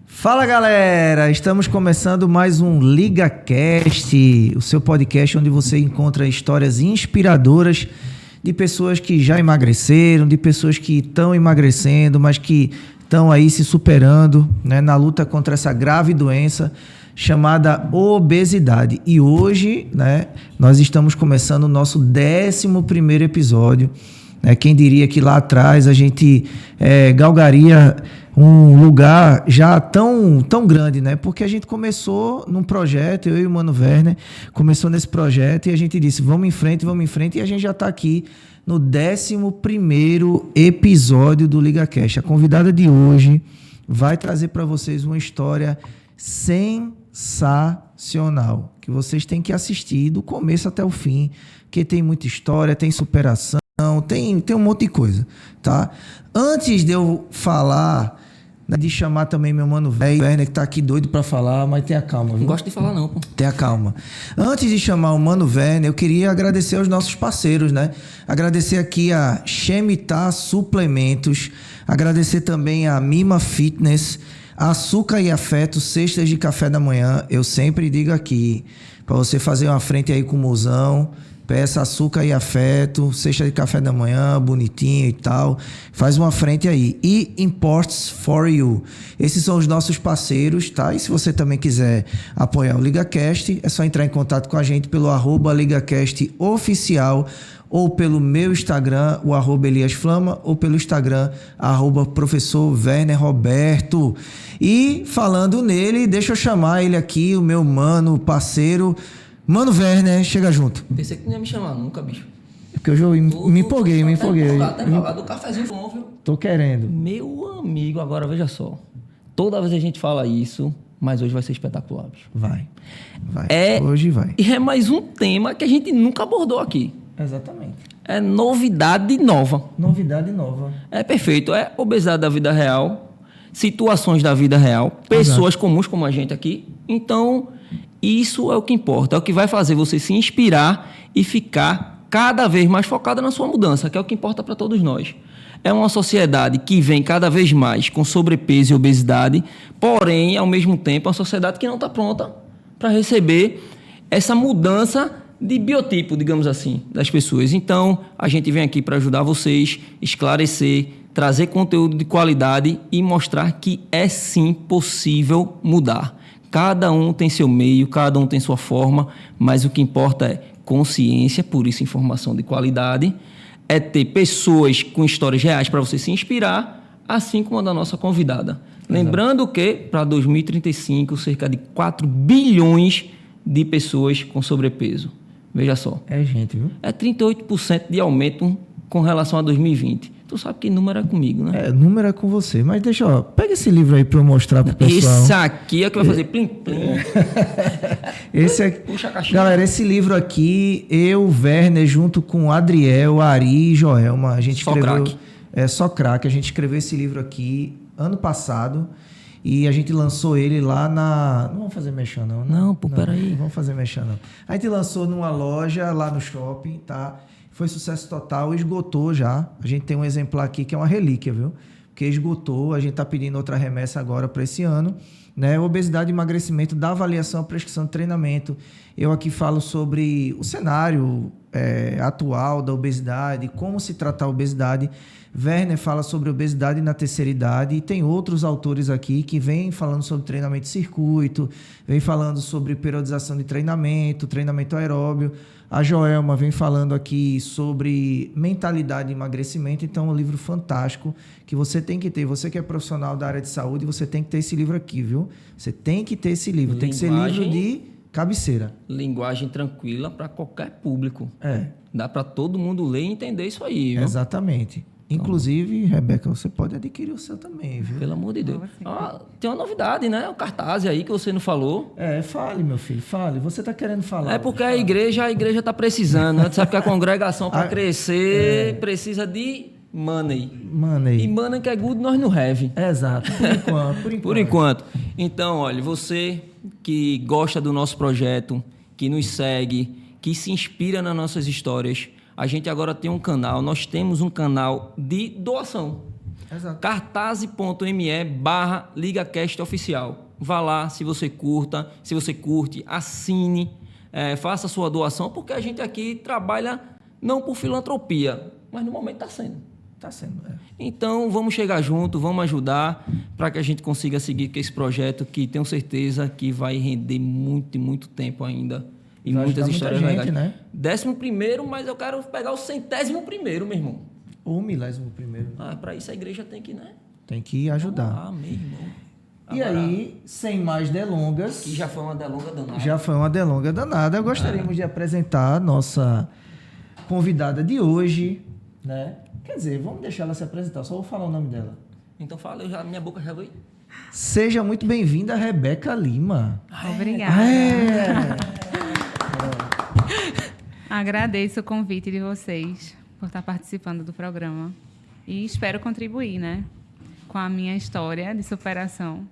Fala galera, estamos começando mais um LigaCast, o seu podcast onde você encontra histórias inspiradoras de pessoas que já emagreceram, de pessoas que estão emagrecendo, mas que estão aí se superando, né, na luta contra essa grave doença chamada obesidade. E hoje, né, nós estamos começando o nosso 11º episódio. Quem diria que lá atrás a gente galgaria um lugar já tão grande, né? Porque a gente começou num projeto, eu e o Mano Werner, começou nesse projeto e a gente disse, vamos em frente, e a gente já está aqui no 11º episódio do LigaCast. A convidada de hoje vai trazer para vocês uma história sensacional, que vocês têm que assistir do começo até o fim, porque tem muita história, tem superação, tem um monte de coisa, tá? Antes de eu falar, né, de chamar também meu mano Werner, que tá aqui doido para falar, mas tenha calma, viu? Não gosto de falar não, pô. Tenha calma. Antes de chamar o mano Werner, eu queria agradecer aos nossos parceiros, né? Agradecer aqui a Shemitah Suplementos, agradecer também a Mima Fitness, Açúcar e Afeto, cestas de café da manhã. Eu sempre digo aqui, para você fazer uma frente aí com o mozão, peça Açúcar e Afeto, cesta de café da manhã, bonitinho e tal. Faz uma frente aí. E Imports for You. Esses são os nossos parceiros, tá? E se você também quiser apoiar o LigaCast, é só entrar em contato com a gente pelo @LigaCastOficial ou pelo meu Instagram, o @EliasFlama, ou pelo Instagram, @Professor Werner Roberto. E falando nele, deixa eu chamar ele aqui, o meu mano, parceiro, Mano Werner, chega junto. Pensei que não ia me chamar nunca, bicho. É porque eu me empolguei. Tá empolgado, o cafezinho bom, viu? Tô querendo. Meu amigo, agora veja só. Toda vez a gente fala isso, mas hoje vai ser espetacular, bicho. Vai. Hoje vai. E é mais um tema que a gente nunca abordou aqui. Exatamente. É novidade nova. Novidade nova. É perfeito. É obesidade da vida real, situações da vida real, pessoas comuns como a gente aqui. Então, isso é o que importa. É o que vai fazer você se inspirar e ficar cada vez mais focada na sua mudança, que é o que importa para todos nós. É uma sociedade que vem cada vez mais com sobrepeso e obesidade, porém, ao mesmo tempo, é uma sociedade que não está pronta para receber essa mudança de biotipo, digamos assim, das pessoas. Então, a gente vem aqui para ajudar vocês, esclarecer, trazer conteúdo de qualidade e mostrar que é sim possível mudar. Cada um tem seu meio, cada um tem sua forma, mas o que importa é consciência, por isso informação de qualidade, é ter pessoas com histórias reais para você se inspirar, assim como a da nossa convidada. Exato. Lembrando que, para 2035, cerca de 4 bilhões de pessoas com sobrepeso. Veja só. É gente, viu? É 38% de aumento com relação a 2020. Tu sabe que número é comigo, né? Número é com você. Mas deixa, pega esse livro aí para eu mostrar pro pessoal. Esse aqui é o que vai fazer plim-plim. Esse aqui. Puxa a caixinha. Galera, esse livro aqui, eu, Werner, junto com Adriel, Ari e Joelma, a gente escreveu... Craque. Só craque. A gente escreveu esse livro aqui ano passado e a gente lançou ele lá na... Não vamos fazer merchan, não, né? Não, pô, peraí. Não vamos fazer merchan, não. A gente lançou numa loja lá no shopping, tá? Foi sucesso total, esgotou já. A gente tem um exemplar aqui que é uma relíquia, viu? Porque esgotou, a gente está pedindo outra remessa agora para esse ano. Né? Obesidade e emagrecimento, da avaliação à prescrição de treinamento. Eu aqui falo sobre o cenário atual da obesidade, como se tratar a obesidade. Werner fala sobre obesidade na terceira idade e tem outros autores aqui que vêm falando sobre treinamento de circuito, vêm falando sobre periodização de treinamento aeróbio. A Joelma vem falando aqui sobre mentalidade de emagrecimento, então é um livro fantástico que você tem que ter. Você que é profissional da área de saúde, você tem que ter esse livro aqui, viu? Você tem que ter esse livro, tem que ser livro de cabeceira. Linguagem tranquila para qualquer público. É. Dá para todo mundo ler e entender isso aí, viu? Exatamente. Inclusive, Rebeca, você pode adquirir o seu também, viu? Pelo amor de Deus. Tem uma novidade, né? O cartaz aí que você não falou. Fale, meu filho, fale. Você está querendo falar. É porque a igreja está precisando, né? Tu sabe que a congregação, para crescer, precisa de money. E money que é good, nós não have. Exato, por enquanto. Por enquanto. Então, olha, você que gosta do nosso projeto, que nos segue, que se inspira nas nossas histórias, a gente agora tem um canal, nós temos um canal de doação. Exato. cartaz.me/LigaCastOficial. Vá lá, se você curte, assine, faça sua doação, porque a gente aqui trabalha não por filantropia, mas no momento está sendo. Está sendo, Então, vamos chegar junto, vamos ajudar para que a gente consiga seguir com esse projeto que tenho certeza que vai render muito e muito tempo ainda. E vai muitas histórias muita gente, legais. Né? 11º, mas eu quero pegar o 100º, meu irmão. Ou o 1000º. Para isso a igreja tem que, né? Tem que ajudar. Ah, meu irmão. E aí, sem mais delongas... Que já foi uma delonga danada. Já foi uma delonga danada. Gostaríamos de apresentar a nossa convidada de hoje, né? Quer dizer, vamos deixar ela se apresentar, só vou falar o nome dela. Então fala, minha boca já foi. Seja muito bem-vinda, Rebeca Lima. Obrigada. Agradeço o convite de vocês por estar participando do programa e espero contribuir, né, com a minha história de superação.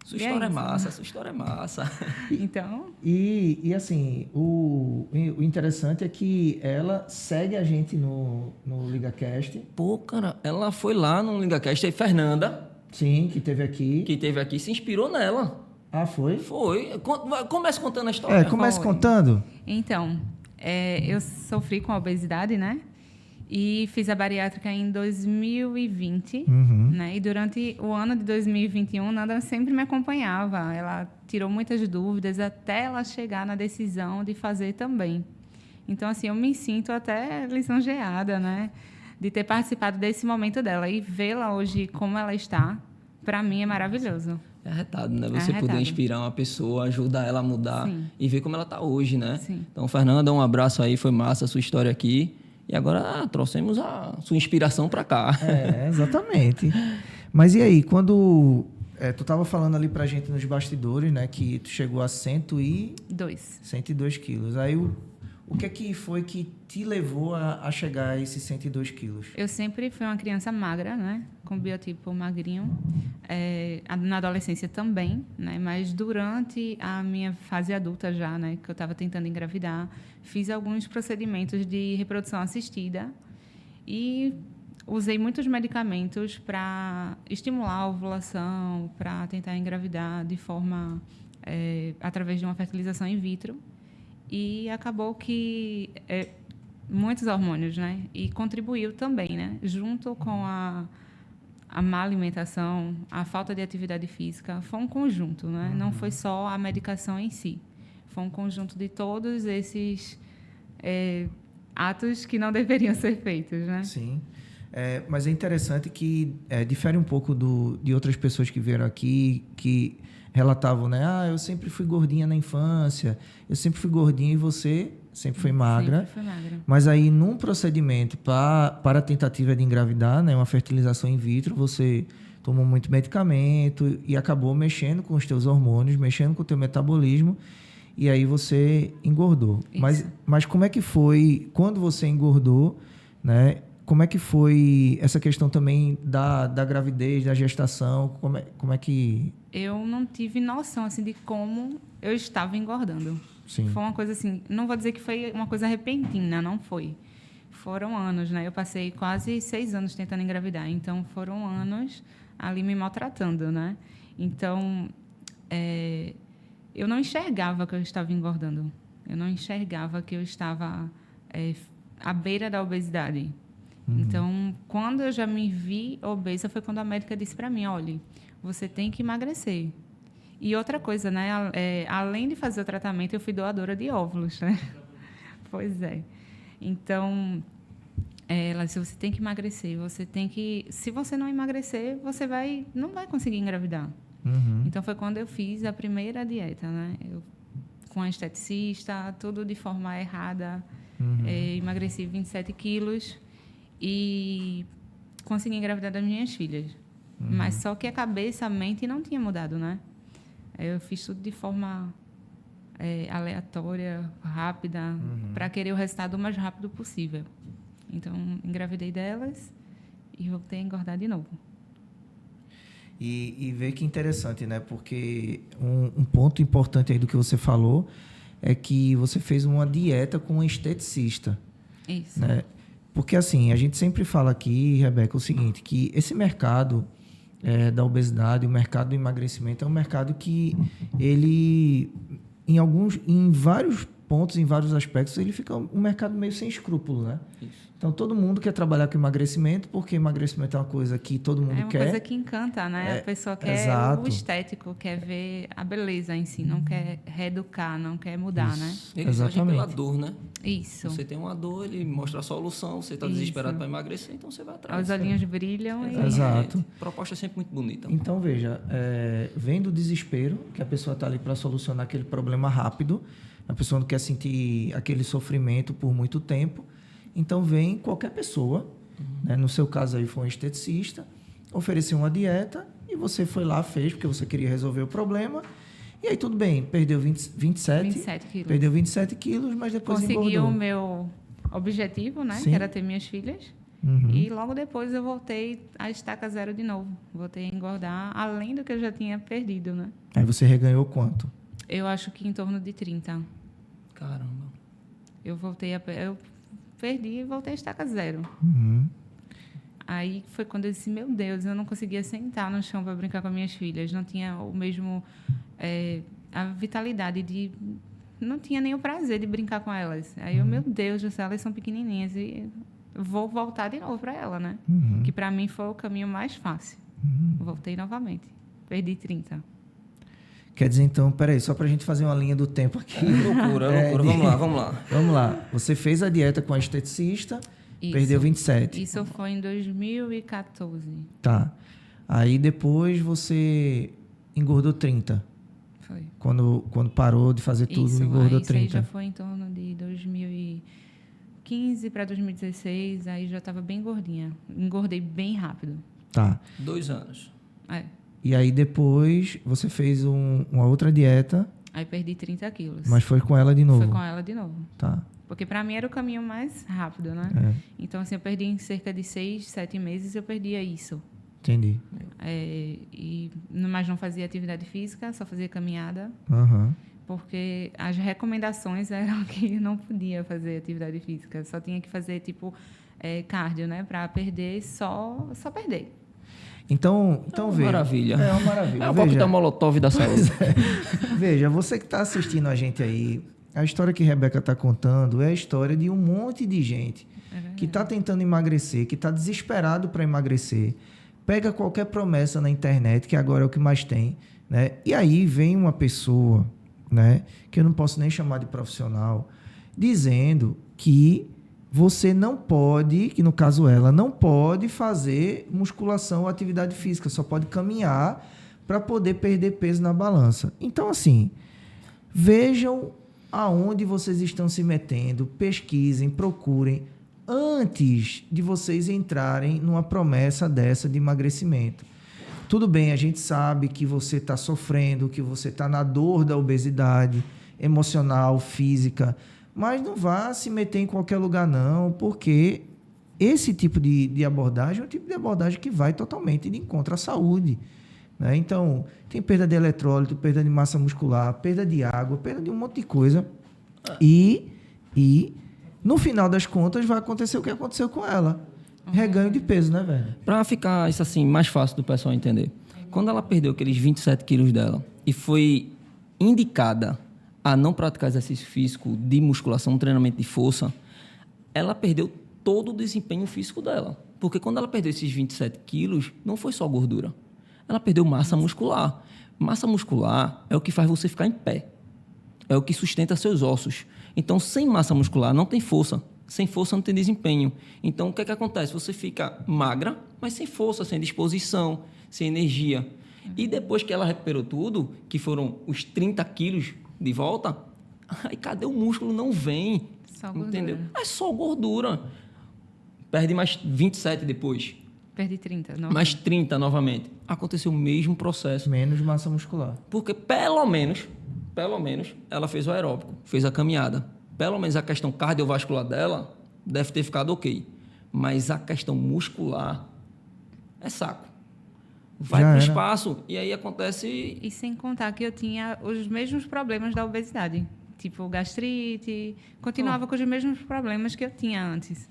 Sua história é massa, sua história é massa. Então... E assim, o interessante é que ela segue a gente no LigaCast. Pô, cara, ela foi lá no LigaCast, aí Fernanda... Sim, que teve aqui. Se inspirou nela. Ah, foi? Foi. Comece contando a história. Comece contando. Então, eu sofri com obesidade, né? E fiz a bariátrica em 2020, né? E durante o ano de 2021, Nanda sempre me acompanhava. Ela tirou muitas dúvidas até ela chegar na decisão de fazer também. Então, assim, eu me sinto até lisonjeada, né? De ter participado desse momento dela. E vê-la hoje como ela está, para mim é maravilhoso. É arretado, né? Você poder inspirar uma pessoa, ajudar ela a mudar. Sim. E ver como ela está hoje, né? Sim. Então, Fernanda, um abraço aí. Foi massa a sua história aqui. E agora trouxemos a sua inspiração para cá. Exatamente. Mas e aí, quando tu estava falando ali pra gente nos bastidores, né, que tu chegou a 102 quilos. Aí o que é que foi que te levou a chegar a esses 102 quilos? Eu sempre fui uma criança magra, né, com biotipo magrinho. Na adolescência também, né, mas durante a minha fase adulta já, né, que eu estava tentando engravidar, fiz alguns procedimentos de reprodução assistida e usei muitos medicamentos para estimular a ovulação, para tentar engravidar de forma através de uma fertilização in vitro. E acabou que muitos hormônios, né? E contribuiu também, né? Junto com a má alimentação, a falta de atividade física, foi um conjunto, né? Não foi só a medicação em si. Foi um conjunto de todos esses atos que não deveriam ser feitos, né? Sim. Mas é interessante que difere um pouco de outras pessoas que vieram aqui, que relatavam, né? Eu sempre fui gordinha na infância, eu sempre fui gordinha e você sempre foi magra. Sempre fui magra. Mas aí, num procedimento para a tentativa de engravidar, né, uma fertilização in vitro, você tomou muito medicamento e acabou mexendo com os teus hormônios, mexendo com o teu metabolismo, e aí você engordou. Mas como é que foi, quando você engordou, né? Como é que foi essa questão também da gravidez, da gestação? Como é que... Eu não tive noção assim, de como eu estava engordando. Sim. Foi uma coisa assim, não vou dizer que foi uma coisa repentina, não foi. Foram anos, né? Eu passei quase 6 anos tentando engravidar, então foram anos ali me maltratando, né? Então, eu não enxergava que eu estava engordando. Eu não enxergava que eu estava à beira da obesidade. Então, quando eu já me vi obesa, foi quando a médica disse para mim, olha, você tem que emagrecer. E outra coisa, né? Além de fazer o tratamento, eu fui doadora de óvulos, né? Pois é. Então, ela disse, você tem que emagrecer, você tem que... Se você não emagrecer, você não vai conseguir engravidar. Então, foi quando eu fiz a primeira dieta, né? Com a esteticista, tudo de forma errada. Emagreci 27 quilos. E consegui engravidar das minhas filhas. Mas só que a cabeça, a mente não tinha mudado, né? Eu fiz tudo de forma aleatória, rápida, para querer o resultado o mais rápido possível. Então, engravidei delas e voltei a engordar de novo. E ver que interessante, né? Porque um ponto importante aí do que você falou é que você fez uma dieta com um esteticista. Isso. Né? Porque, assim, a gente sempre fala aqui, Rebeca, o seguinte, que esse mercado da obesidade, o mercado do emagrecimento, é um mercado que ele, em vários pontos, em vários aspectos, ele fica um mercado meio sem escrúpulo, né? Isso. Então, todo mundo quer trabalhar com emagrecimento, porque emagrecimento é uma coisa que todo mundo quer. É uma coisa que encanta, né? A pessoa quer exato. o estético, quer ver a beleza em si, não quer reeducar, não quer mudar, né? Ele surge pela dor, né? Isso. Você tem uma dor, ele mostra a solução, você está desesperado para emagrecer, então você vai atrás. Os olhinhos brilham e... Exato. A proposta é sempre muito bonita. Então, veja, vem do desespero, que a pessoa está ali para solucionar aquele problema rápido, a pessoa não quer sentir aquele sofrimento por muito tempo, então vem qualquer pessoa, né? No seu caso aí foi um esteticista, ofereceu uma dieta e você foi lá, fez, porque você queria resolver o problema, e aí tudo bem, perdeu 27 quilos. Perdeu 27 quilos, mas depois Consegui engordou. o meu objetivo, né? Sim. Que era ter minhas filhas. Uhum. E logo depois eu voltei à estaca zero de novo. Voltei a engordar, além do que eu já tinha perdido, né? Aí você reganhou quanto? Eu acho que em torno de 30. Caramba. Eu perdi e voltei à estaca zero. Uhum. Aí foi quando eu disse, meu Deus, eu não conseguia sentar no chão para brincar com as minhas filhas. Não tinha o mesmo... a vitalidade de... Não tinha nem o prazer de brincar com elas. Aí eu, meu Deus do céu, elas são pequenininhas e vou voltar de novo para ela, né? Uhum. Que para mim foi o caminho mais fácil. Voltei novamente. Perdi 30. Quer dizer, então, peraí, só para a gente fazer uma linha do tempo aqui. Loucura. Vamos lá. Vamos lá. Você fez a dieta com a esteticista, Isso. perdeu 27. Isso foi em 2014. Tá. Aí depois você engordou 30. Foi. Quando parou de fazer tudo, Isso, engordou aí, isso aí 30. já foi em torno de 2015 para 2016, aí já estava bem gordinha. Engordei bem rápido. Tá. 2 anos. É. E aí depois você fez uma outra dieta, Aí perdi 30 quilos. mas foi com ela de novo. Foi com ela de novo. Tá. Porque para mim era o caminho mais rápido, né? É. Então, assim, eu perdi em cerca de 6, 7 meses, eu perdia isso. Entendi. Mas não fazia atividade física, só fazia caminhada, Aham. porque as recomendações eram que não podia fazer atividade física, só tinha que fazer, cardio, né? Para perder, só perder. Então veja. Maravilha. É uma maravilha. É o coquetel molotov da saúde. Veja, você que está assistindo a gente aí, a história que a Rebeca está contando é a história de um monte de gente que está tentando emagrecer, que está desesperado para emagrecer. Pega qualquer promessa na internet, que agora é o que mais tem, né? E aí vem uma pessoa, né, que eu não posso nem chamar de profissional, dizendo que você não pode, que no caso ela, não pode fazer musculação ou atividade física, só pode caminhar para poder perder peso na balança. Então, assim, vejam aonde vocês estão se metendo, pesquisem, procurem, antes de vocês entrarem numa promessa dessa de emagrecimento. Tudo bem, a gente sabe que você está sofrendo, que você está na dor da obesidade emocional, física, mas não vá se meter em qualquer lugar não, porque esse tipo de abordagem é um tipo de abordagem que vai totalmente de encontro à saúde, né? Então, tem perda de eletrólito, perda de massa muscular, perda de água, perda de um monte de coisa. E no final das contas, vai acontecer o que aconteceu com ela. Reganho de peso, né, velho? Para ficar isso assim mais fácil do pessoal entender. Quando ela perdeu aqueles 27 quilos dela e foi indicada a não praticar exercício físico de musculação, um treinamento de força, ela perdeu todo o desempenho físico dela. Porque quando ela perdeu esses 27 quilos, não foi só gordura. Ela perdeu massa muscular. Massa muscular é o que faz você ficar em pé. É o que sustenta seus ossos. Então, sem massa muscular, não tem força. Sem força, não tem desempenho. Então, o que é que acontece? Você fica magra, mas sem força, sem disposição, sem energia. E depois que ela recuperou tudo, que foram os 30 quilos de volta, aí cadê o músculo? Não vem. Só gordura. Entendeu? É só gordura. Perde mais 27 depois. Perdi 30. Não. Mais 30 novamente. Aconteceu o mesmo processo. Menos massa muscular. Porque pelo menos, ela fez o aeróbico, fez a caminhada. Pelo menos a questão cardiovascular dela deve ter ficado ok. Mas a questão muscular é saco. Vai Já pro era. espaço e aí acontece... E sem contar que eu tinha os mesmos problemas da obesidade. Tipo gastrite. Continuava com os mesmos problemas que eu tinha antes.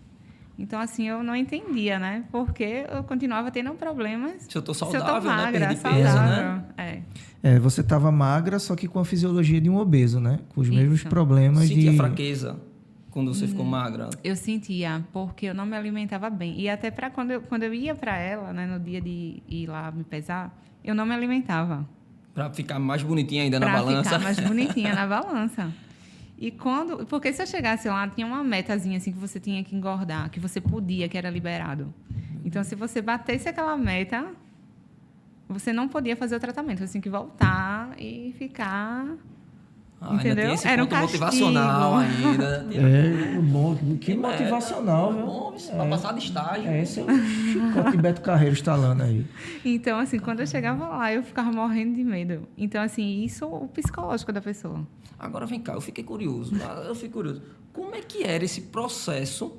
Então, assim, eu não entendia, né? Porque eu continuava tendo problemas. Se eu tô Se eu saudável, tô magra, né? Perdi peso, saudável. né? Você estava magra, só que com a fisiologia de um obeso, né? Com os mesmos Isso. problemas Sentia de... fraqueza quando você ficou magra. Eu sentia, porque eu não me alimentava bem. E até para quando eu ia para ela, né, no dia de ir lá me pesar, eu não me alimentava. Pra ficar mais bonitinha ainda na Para balança. ficar mais bonitinha na balança. E porque se eu chegasse lá, tinha uma metazinha assim que você tinha que engordar, que você podia, que era liberado. Então, se você batesse aquela meta, você não podia fazer o tratamento. Você tinha que voltar e ficar... Ainda entendeu? tem esse Era um ponto castigo. motivacional ainda. Que motivacional, viu? Bom, pra passar de estágio. Esse é o chicote de Beto Carreiro instalando aí. Então, assim, quando eu chegava lá, eu ficava morrendo de medo. Então, assim, isso é o psicológico da pessoa. Agora vem cá, eu fiquei curioso. Como é que era esse processo?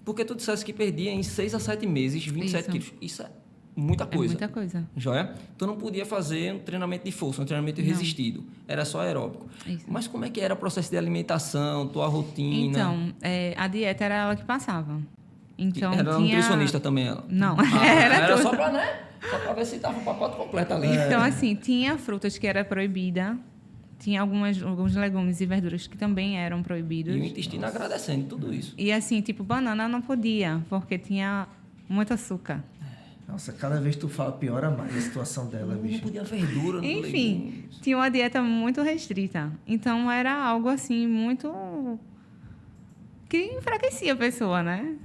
Porque tu disseste que perdia em 6 a 7 meses 27 quilos. Isso é muita coisa. É muita coisa. Joia? Tu não podia fazer um treinamento de força, um treinamento resistido. Era só aeróbico. Isso. Mas como é que era o processo de alimentação, tua rotina? Então, a dieta era ela que passava. Então, Era tinha... nutricionista também ela? Não, Era tudo. só para, né? Só para ver se tava o pacote completo ali. Então, assim, tinha frutas que era proibida. Tinha alguns legumes e verduras que também eram proibidos. E o intestino agradecendo tudo isso. E, assim, tipo, banana não podia, porque tinha muito açúcar. Nossa, cada vez que tu fala, piora mais a situação dela, Não bicho. podia verdura, não Enfim, legumes. tinha uma dieta muito restrita. Então, era algo, assim, muito... que enfraquecia a pessoa, né?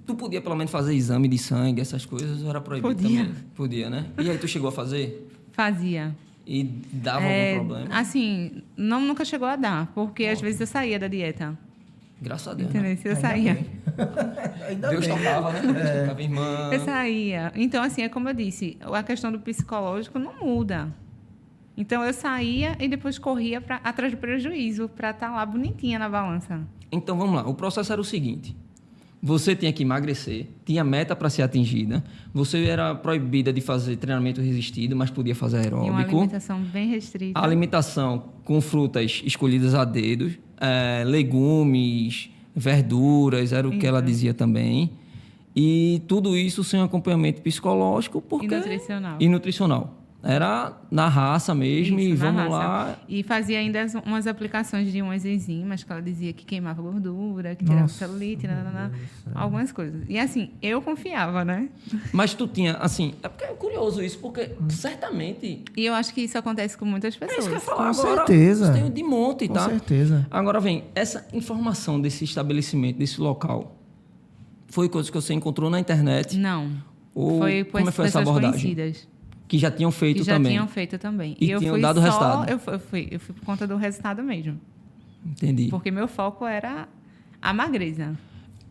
Tu podia pelo menos fazer exame de sangue, essas coisas, ou era proibido Podia. também? Podia, né? E aí tu chegou a fazer? Fazia. E dava algum problema? Assim, nunca chegou a dar, porque às vezes eu saía da dieta. Graças a Deus, Entendeu? né? Se eu saía. Ainda Deus bem. tocava, né? Deus tocava irmã. Eu saía. Então, assim, é como eu disse, a questão do psicológico não muda. Então, eu saía e depois corria atrás do prejuízo, para estar lá bonitinha na balança. Então, vamos lá. O processo era o seguinte. Você tinha que emagrecer, tinha meta para ser atingida, você era proibida de fazer treinamento resistido, mas podia fazer E uma aeróbico. alimentação bem restrita. A alimentação com frutas escolhidas a dedos, legumes, verduras, era o que ela dizia também. E tudo isso sem acompanhamento psicológico porque... E nutricional. Era na raça mesmo Isso, e na vamos raça. lá. E fazia ainda umas aplicações de umas enzimas que ela dizia que queimava gordura, que tirava Nossa, celulite, algumas coisas. E assim, eu confiava, né? Mas tu tinha, assim... É porque é curioso isso, porque certamente... E eu acho que isso acontece com muitas É pessoas. isso que eu ia falar Com agora. certeza. Tem de monte, Com tá? certeza. Agora vem, essa informação desse estabelecimento, desse local, foi coisa que você encontrou na internet? Não. Ou Foi como foi essa pessoas abordagem? conhecidas. Que já tinham feito Que já também. tinham feito também. E eu tinham fui dado só, resultado. Eu fui por conta do resultado mesmo. Entendi. Porque meu foco era a magreza.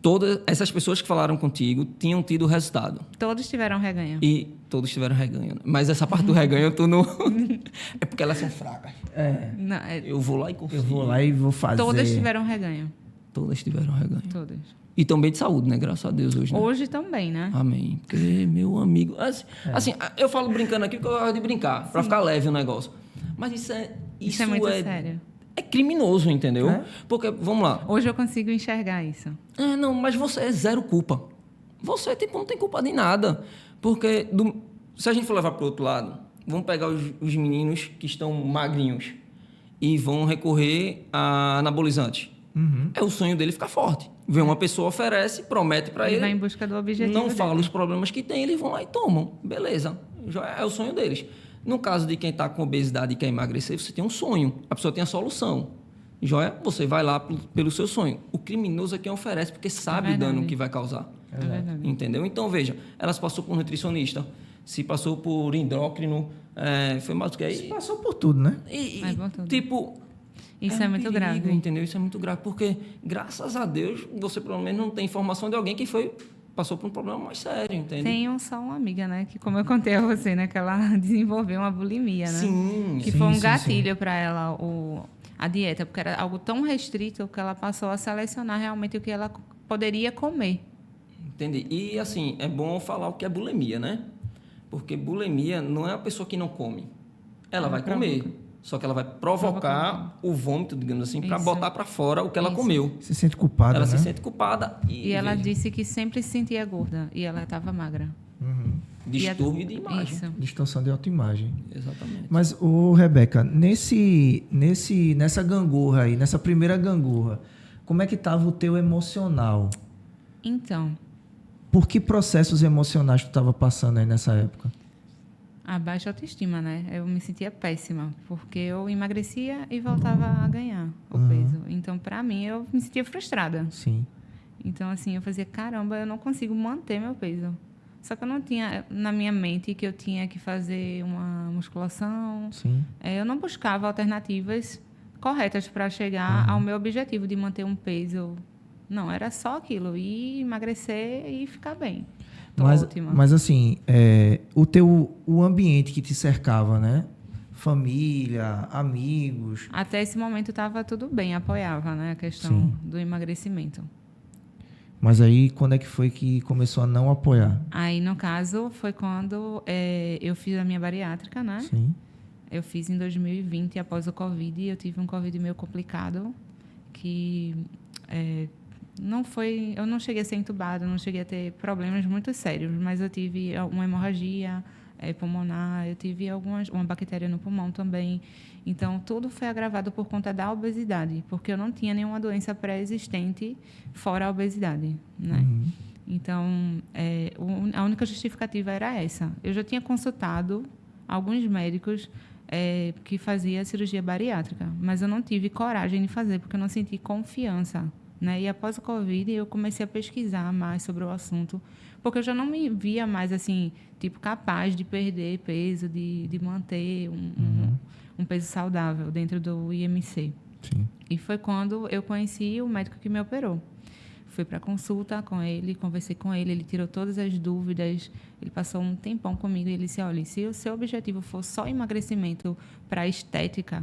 Todas essas pessoas que falaram contigo tinham tido resultado. Todos tiveram reganho. E todos tiveram reganho. Né? Mas essa parte do reganho tu não... É porque elas são fracas. Não, Eu vou lá e consigo. Eu vou lá e vou fazer. todas tiveram reganho. Todas tiveram reganho. Todas. E estão bem de saúde, né? Graças a Deus hoje, né? Hoje também, né? Amém. Porque, meu amigo... Assim, eu falo brincando aqui porque eu gosto de brincar. Pra ficar leve o negócio. Mas isso Isso é muito sério. É criminoso, entendeu? É? Porque, vamos lá. Hoje eu consigo enxergar isso. Não, mas você é zero culpa. Você, tipo, não tem culpa de nada. Porque, se a gente for levar pro outro lado, vamos pegar os meninos que estão magrinhos e vão recorrer a anabolizante. É o sonho dele ficar forte. Vê uma pessoa, oferece, promete para Ele ele. vai em busca do objetivo Não dele. fala os problemas que tem, eles vão lá e tomam. Beleza. Já é o sonho deles. No caso de quem está com obesidade e quer emagrecer, você tem um sonho. A pessoa tem a solução. Joia? Você vai lá pelo seu sonho. O criminoso é quem oferece, porque sabe o dano que vai causar. É verdade. Entendeu? Então, veja, elas passou por nutricionista, se passou por endócrino, foi mais do que aí. Passou por tudo, né? Mas por tudo. Tipo... Isso é muito perigo, grave. Entendeu? Isso é muito grave, porque, graças a Deus, você pelo menos não tem informação de alguém que passou por um problema mais sério, entende? Tenho só uma amiga, né? Que, como eu contei a você, né? Que ela desenvolveu uma bulimia, né? Sim. Que foi um gatilho para ela a dieta, porque era algo tão restrito que ela passou a selecionar realmente o que ela poderia comer. Entendi. E, assim, é bom falar o que é bulimia, né? Porque bulimia não é a pessoa que não come. Ela vai comer. Só que ela vai provocar o vômito, digamos assim, para Isso. botar para fora o que ela comeu. Se sente culpada, Ela né? se sente culpada E ela disse que sempre se sentia gorda e ela estava magra. distúrbio de imagem. Isso. Distorção de autoimagem. Exatamente. Mas, Rebeca, nessa gangorra aí, nessa primeira gangorra, como é que estava o teu emocional? Então, Por que processos emocionais tu estava passando aí nessa época? a baixa autoestima, né? Eu me sentia péssima, porque eu emagrecia e voltava a ganhar o peso. Então, para mim, eu me sentia frustrada. Sim. Então, assim, eu fazia, caramba, eu não consigo manter meu peso. Só que eu não tinha na minha mente que eu tinha que fazer uma musculação. Sim. Eu não buscava alternativas corretas para chegar ao meu objetivo de manter um peso. Não, era só aquilo, ir emagrecer e ficar bem. Tô ótima. Mas assim, o ambiente que te cercava, né? Família, amigos. Até esse momento estava tudo bem, apoiava, né, a questão Sim. do emagrecimento. Mas aí, quando é que foi que começou a não apoiar? Aí, no caso, foi quando eu fiz a minha bariátrica, né? Sim. Eu fiz em 2020, após o Covid. Eu tive um Covid meio complicado, que eu não cheguei a ser entubada, não cheguei a ter problemas muito sérios, mas eu tive uma hemorragia pulmonar, eu tive uma bactéria no pulmão também. Então, tudo foi agravado por conta da obesidade, porque eu não tinha nenhuma doença pré-existente fora a obesidade, né? Então, a única justificativa era essa. Eu já tinha consultado alguns médicos que faziam cirurgia bariátrica, mas eu não tive coragem de fazer, porque eu não senti confiança, né? E após o Covid, eu comecei a pesquisar mais sobre o assunto, porque eu já não me via mais, assim, tipo, capaz de perder peso, de manter um peso saudável dentro do IMC. Sim. E foi quando eu conheci o médico que me operou. Fui para consulta com ele, conversei com ele, ele tirou todas as dúvidas, ele passou um tempão comigo e ele disse, olha, se o seu objetivo for só emagrecimento para estética,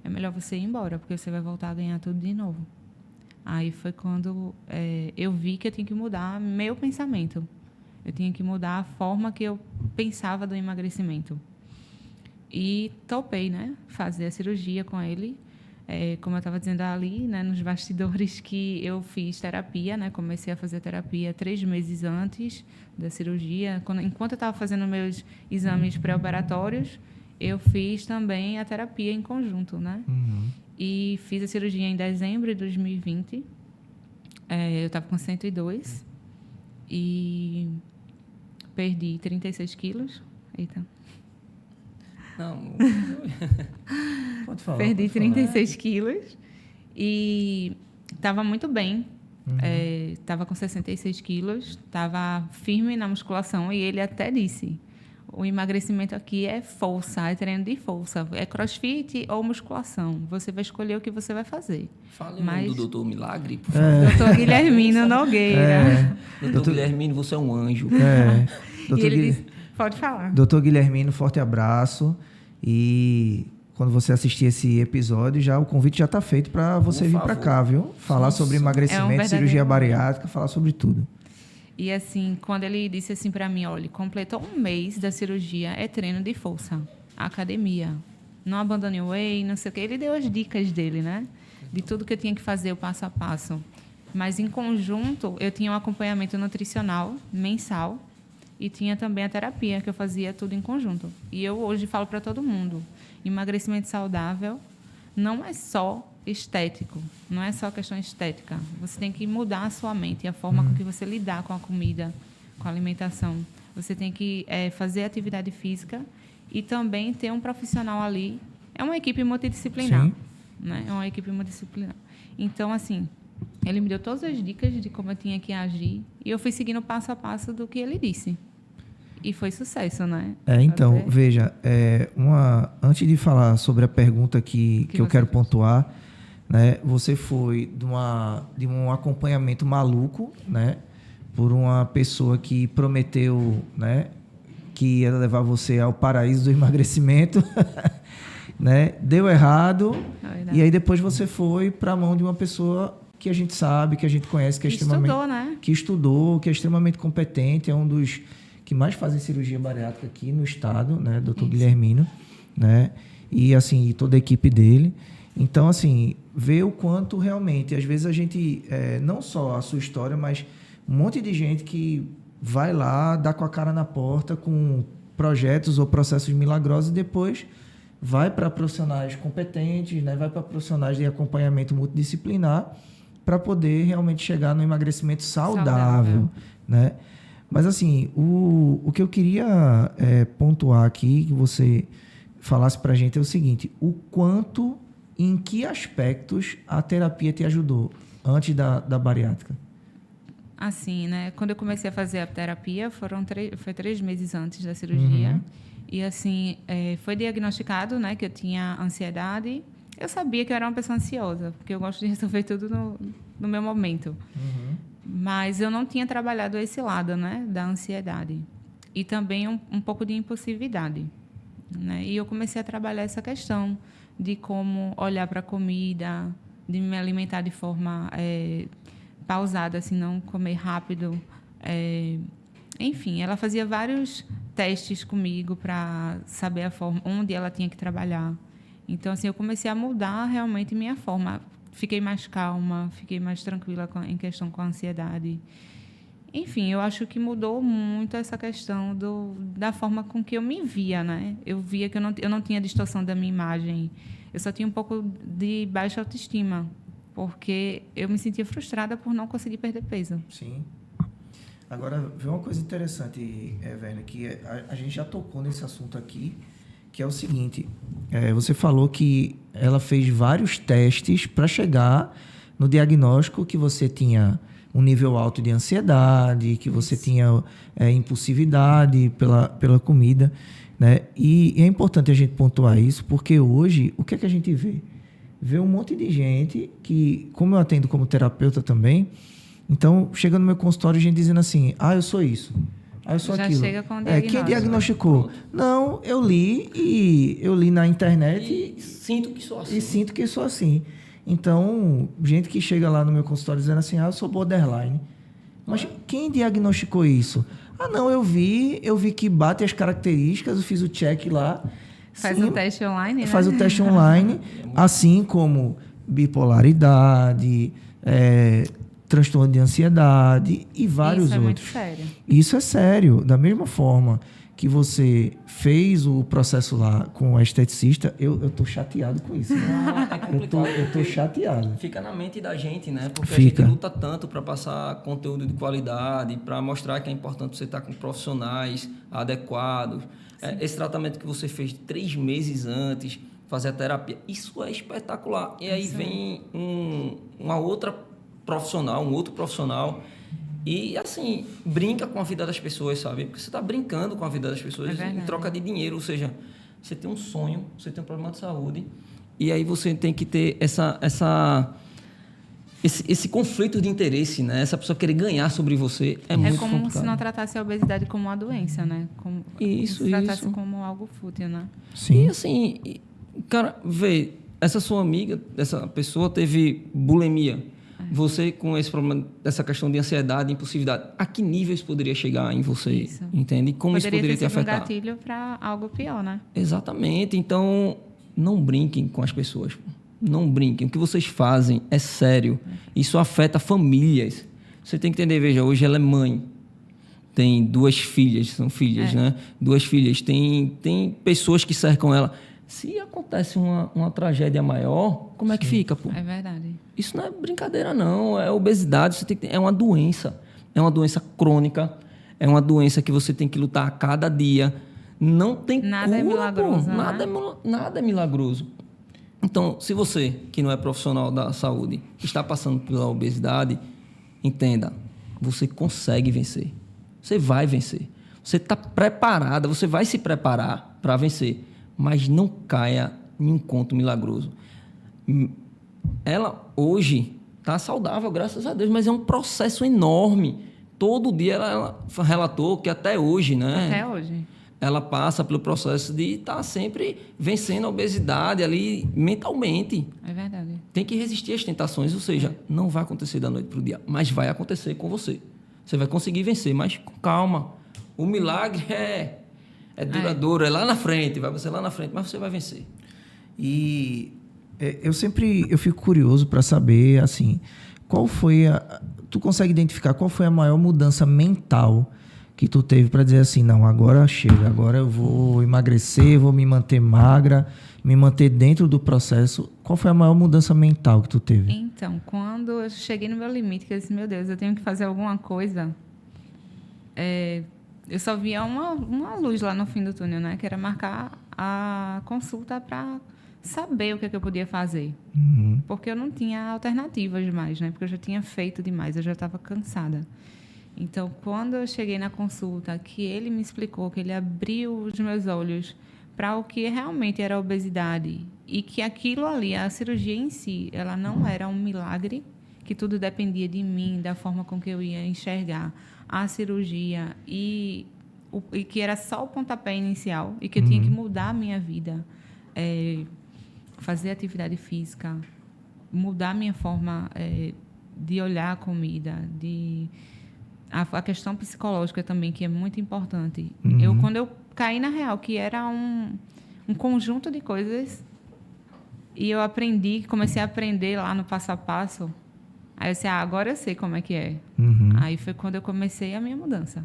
é melhor você ir embora, porque você vai voltar a ganhar tudo de novo. Aí foi quando eu vi que eu tinha que mudar meu pensamento. Eu tinha que mudar a forma que eu pensava do emagrecimento. E topei, né, fazer a cirurgia com ele. Como eu estava dizendo ali, né, nos bastidores, que eu fiz terapia, né, comecei a fazer terapia 3 meses antes da cirurgia. Enquanto eu estava fazendo meus exames pré-operatórios, eu fiz também a terapia em conjunto, né? E fiz a cirurgia em dezembro de 2020. Eu estava com 102 e perdi 36 quilos. Eita. Não. Pode falar. Perdi 36 quilos e estava muito bem. Estava com 66 quilos, estava firme na musculação e ele até disse, o emagrecimento aqui é força, é treino de força, é crossfit ou musculação. Você vai escolher o que você vai fazer. Fale o nome do Doutor Milagre, por favor. Doutor Guilhermino Nogueira. Doutor Guilhermino, você é um anjo. E ele disse, pode falar. Doutor Guilhermino, forte abraço. E quando você assistir esse episódio, o convite já está feito para você vir para cá, viu? Falar sobre emagrecimento, cirurgia bariátrica, falar sobre tudo. E assim, quando ele disse assim para mim, olha, completou 1 mês da cirurgia, é treino de força, academia. Não abandone o whey, não sei o quê. Ele deu as dicas dele, né? De tudo que eu tinha que fazer, o passo a passo. Mas, em conjunto, eu tinha um acompanhamento nutricional mensal e tinha também a terapia, que eu fazia tudo em conjunto. E eu hoje falo para todo mundo, emagrecimento saudável não é só estético, não é só questão estética. Você tem que mudar a sua mente, a forma com que você lidar com a comida, com a alimentação. Você tem que fazer atividade física e também ter um profissional ali. É uma equipe multidisciplinar. Sim. Né? É uma equipe multidisciplinar. Então, assim, ele me deu todas as dicas de como eu tinha que agir e eu fui seguindo passo a passo do que ele disse. E foi sucesso, né? Então, veja, antes de falar sobre a pergunta que eu quero pontuar, né, você foi de um acompanhamento maluco, né, por uma pessoa que prometeu, né, que ia levar você ao paraíso do emagrecimento, né, deu errado, e aí depois você foi para a mão de uma pessoa que a gente sabe, que a gente conhece, que é extremamente... Estudou, né? Que estudou, que é extremamente competente, é um dos que mais fazem cirurgia bariátrica aqui no estado, né, Dr. Guilhermino, né? e assim, toda a equipe dele. Então, assim, ver o quanto realmente, às vezes a gente, não só a sua história, mas um monte de gente que vai lá, dá com a cara na porta com projetos ou processos milagrosos e depois vai para profissionais competentes, né? Vai para profissionais de acompanhamento multidisciplinar para poder realmente chegar no emagrecimento saudável, né? Mas, assim, o que eu queria pontuar aqui, que você falasse para a gente, é o seguinte: o quanto, em que aspectos a terapia te ajudou antes da bariátrica? Assim, né? Quando eu comecei a fazer a terapia, foi 3 meses antes da cirurgia. E, assim, foi diagnosticado, né, que eu tinha ansiedade. Eu sabia que eu era uma pessoa ansiosa, porque eu gosto de resolver tudo no meu momento. Mas eu não tinha trabalhado esse lado, né, da ansiedade. E também um pouco de impulsividade, né? E eu comecei a trabalhar essa questão de como olhar para a comida, de me alimentar de forma pausada, assim, não comer rápido. Enfim, ela fazia vários testes comigo para saber a forma, onde ela tinha que trabalhar. Então, assim, eu comecei a mudar realmente minha forma. Fiquei mais calma, fiquei mais tranquila em questão com a ansiedade. Enfim, eu acho que mudou muito essa questão da forma com que eu me via, né? Eu via que eu não tinha distorção da minha imagem. Eu só tinha um pouco de baixa autoestima, porque eu me sentia frustrada por não conseguir perder peso. Sim. Agora, vê uma coisa interessante, Werner, que a gente já tocou nesse assunto aqui, que é o seguinte: você falou que ela fez vários testes para chegar no diagnóstico que você tinha um nível alto de ansiedade, que você tinha impulsividade pela comida, né? E é importante a gente pontuar isso, porque hoje, o que é que a gente vê? Vê um monte de gente que, como eu atendo como terapeuta também, então, chega no meu consultório, gente dizendo assim: eu sou isso, eu sou Já aquilo. chega com o diagnóstico. Quem diagnosticou? Não, eu li na internet E sinto que sou assim. e sinto que sou assim. Então, gente que chega lá no meu consultório dizendo assim: eu sou borderline. Mas quem diagnosticou isso? Não, eu vi que bate as características, eu fiz o check lá. Faz Sim, o teste online, né? Faz o teste online, assim como bipolaridade, transtorno de ansiedade e vários outros. Isso é muito sério. Isso é sério. Da mesma forma que você fez o processo lá com a esteticista, eu tô chateado com isso. É complicado. Eu tô chateado. Fica na mente da gente, né? Porque Fica. a gente luta tanto para passar conteúdo de qualidade, para mostrar que é importante você estar com profissionais adequados. Esse tratamento que você fez 3 meses antes, fazer a terapia, isso é espetacular. E aí vem uma outra profissional, um outro profissional e, assim, brinca com a vida das pessoas, sabe? Porque você está brincando com a vida das pessoas em troca de dinheiro. Ou seja, você tem um sonho, você tem um problema de saúde e aí você tem que ter esse conflito de interesse, né? Essa pessoa querer ganhar sobre você é muito complicado. É como se não tratasse a obesidade como uma doença, né? Se tratasse como algo fútil, né? Sim. E, assim, cara, vê, essa sua amiga, essa pessoa teve bulimia. Você, com esse problema, essa questão de ansiedade, impulsividade, a que nível isso poderia chegar em você? Isso. Entende? Como isso poderia te afetar? Um gatilho para algo pior, né? Exatamente. Então, não brinquem com as pessoas. Não brinquem. O que vocês fazem é sério. Isso afeta famílias. Você tem que entender, veja, hoje ela é mãe. Tem 2 filhas, são filhas, né? 2 filhas. Tem pessoas que cercam ela. Se acontece uma tragédia maior, como é que fica, pô? É verdade. Isso não é brincadeira, não. É obesidade. É uma doença. É uma doença crônica. É uma doença que você tem que lutar a cada dia. Não tem Nada cura, é milagroso, pô. né? Nada é milagroso. Então, se você, que não é profissional da saúde, está passando pela obesidade, entenda, você consegue vencer. Você vai vencer. Você está preparada, você vai se preparar para vencer. Mas não caia em um conto milagroso. Ela, hoje, está saudável, graças a Deus, mas é um processo enorme. Todo dia ela relatou que até hoje, né? Até hoje. Ela passa pelo processo de estar sempre vencendo a obesidade ali mentalmente. É verdade. Tem que resistir às tentações, ou seja, não vai acontecer da noite para o dia, mas vai acontecer com você. Você vai conseguir vencer, mas com calma. O milagre é duradouro, é lá na frente, vai ser lá na frente, mas você vai vencer. E eu fico curioso para saber, assim, tu consegue identificar qual foi a maior mudança mental que tu teve para dizer assim, não, agora chega, agora eu vou emagrecer, vou me manter magra, me manter dentro do processo. Qual foi a maior mudança mental que tu teve? Então, quando eu cheguei no meu limite, que eu disse, meu Deus, eu tenho que fazer alguma coisa, eu só via uma luz lá no fim do túnel, né? Que era marcar a consulta para saber o que eu podia fazer. Uhum. Porque eu não tinha alternativas demais, né? Porque eu já tinha feito demais, eu já estava cansada. Então, quando eu cheguei na consulta, que ele me explicou, que ele abriu os meus olhos para o que realmente era a obesidade e que aquilo ali, a cirurgia em si, ela não era um milagre, que tudo dependia de mim, da forma com que eu ia enxergar a cirurgia e que era só o pontapé inicial e que eu tinha que mudar a minha vida, fazer atividade física, mudar a minha forma de olhar a comida, a questão psicológica também, que é muito importante. Quando eu caí na real, que era um conjunto de coisas, e eu comecei a aprender lá no passo a passo, aí eu disse, agora eu sei como é que é. Uhum. Aí foi quando eu comecei a minha mudança.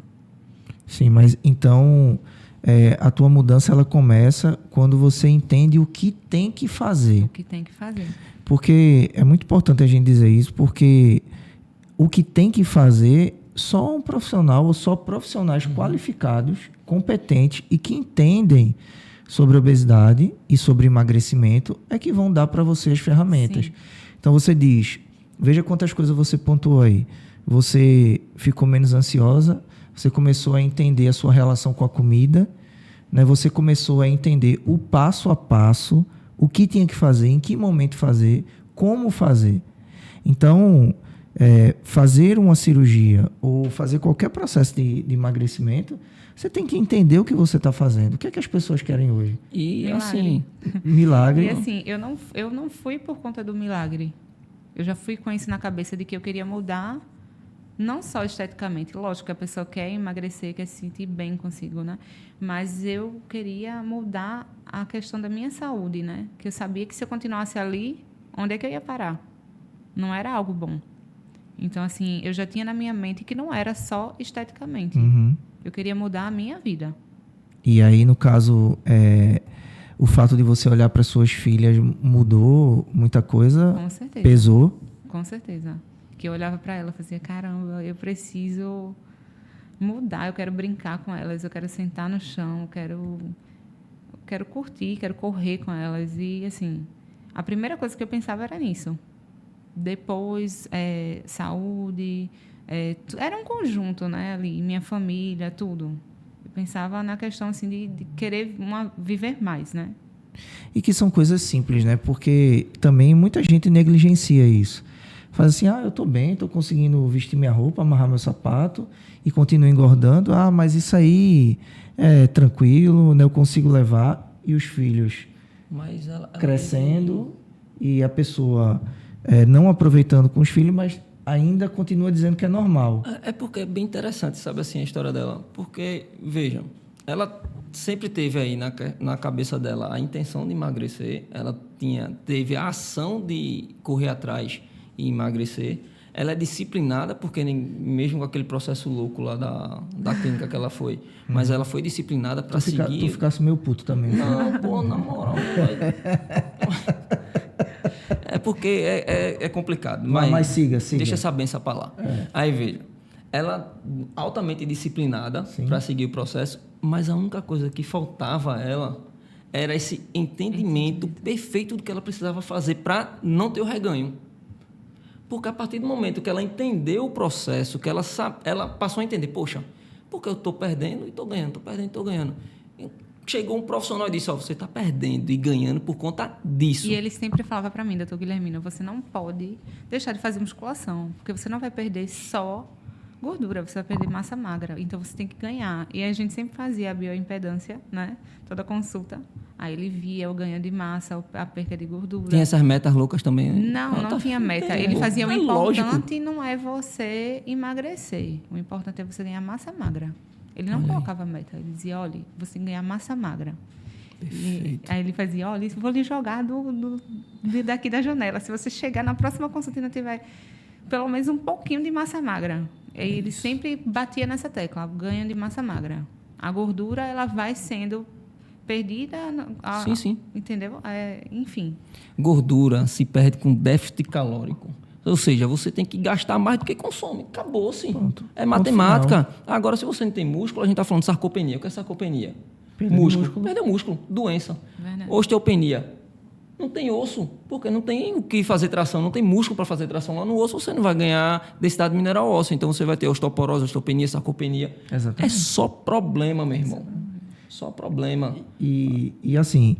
Sim, mas então a tua mudança ela começa quando você entende o que tem que fazer. O que tem que fazer. Porque é muito importante a gente dizer isso, porque o que tem que fazer, só um profissional ou só profissionais qualificados, competentes e que entendem sobre obesidade e sobre emagrecimento é que vão dar para você as ferramentas. Sim. Então você diz, veja quantas coisas você pontuou aí. Você ficou menos ansiosa, você começou a entender a sua relação com a comida, né? Você começou a entender o passo a passo, o que tinha que fazer, em que momento fazer, como fazer. Então, fazer uma cirurgia ou fazer qualquer processo de emagrecimento, você tem que entender o que você está fazendo. O que é que as pessoas querem hoje? E milagre. assim... Milagre. E assim, eu não fui por conta do milagre. Eu já fui com isso na cabeça de que eu queria mudar, não só esteticamente. Lógico que a pessoa quer emagrecer, quer se sentir bem consigo, né? Mas eu queria mudar a questão da minha saúde, né? Que eu sabia que se eu continuasse ali, onde é que eu ia parar? Não era algo bom. Então, assim, eu já tinha na minha mente que não era só esteticamente. Uhum. Eu queria mudar a minha vida. E aí, no caso, o fato de você olhar para suas filhas mudou muita coisa? Com certeza. Pesou? Com certeza. Que eu olhava para ela e fazia, caramba, eu preciso mudar, eu quero brincar com elas, eu quero sentar no chão, eu quero curtir, quero correr com elas. E, assim, a primeira coisa que eu pensava era nisso. Depois, saúde, era um conjunto, né, ali, minha família, tudo. Eu pensava na questão, assim, de querer viver mais, né? E que são coisas simples, né? Porque também muita gente negligencia isso. Faz assim, eu estou bem, estou conseguindo vestir minha roupa, amarrar meu sapato e continuo engordando. Mas isso aí é tranquilo, né? Eu consigo levar. E os filhos crescendo e a pessoa não aproveitando com os filhos, mas ainda continua dizendo que é normal. É porque é bem interessante, sabe assim, a história dela. Porque, vejam, ela sempre teve aí na cabeça dela a intenção de emagrecer, ela teve a ação de correr atrás e emagrecer. Ela é disciplinada, porque mesmo com aquele processo louco lá da clínica que ela foi, mas ela foi disciplinada para seguir... Tu ficasse meio puto também. Não, pô, na moral... É porque é complicado. Mas siga. Deixa essa benção para lá. Aí, veja, ela altamente disciplinada para seguir o processo, mas a única coisa que faltava a ela era esse entendimento perfeito do que ela precisava fazer para não ter o reganho. Porque a partir do momento que ela entendeu o processo, que ela passou a entender, poxa, porque eu estou perdendo e estou ganhando, estou perdendo e estou ganhando. Chegou um profissional e disse, você está perdendo e ganhando por conta disso. E ele sempre falava para mim, doutor Guilhermina, você não pode deixar de fazer musculação, porque você não vai perder só gordura, você vai perder massa magra, então você tem que ganhar. E a gente sempre fazia a bioimpedância, né? Toda consulta. Aí ele via o ganho de massa, a perda de gordura. Tem essas metas loucas também? Não tinha meta. Ele fazia o importante lógico. não é você emagrecer, o importante é você ganhar massa magra. Ele não colocava meta, ele dizia, olha, você tem que ganhar massa magra. Aí ele fazia, olha, vou lhe jogar daqui da janela. Se você chegar na próxima consulta e não tiver pelo menos um pouquinho de massa magra. Aí ele sempre batia nessa tecla, ganho de massa magra. A gordura, ela vai sendo perdida. Sim. Entendeu? Enfim. Gordura se perde com déficit calórico. Ou seja, você tem que gastar mais do que consome. Acabou, sim. Pronto. É matemática. Agora, se você não tem músculo, a gente está falando de sarcopenia. O que é sarcopenia? Músculo. Perdeu músculo. Doença. Verdade. Osteopenia. Não tem osso, porque não tem o que fazer tração, não tem músculo para fazer tração lá no osso, você não vai ganhar densidade mineral óssea. Então, você vai ter osteoporose, osteopenia, sarcopenia. Exatamente. É só problema, meu irmão. Só problema. E assim,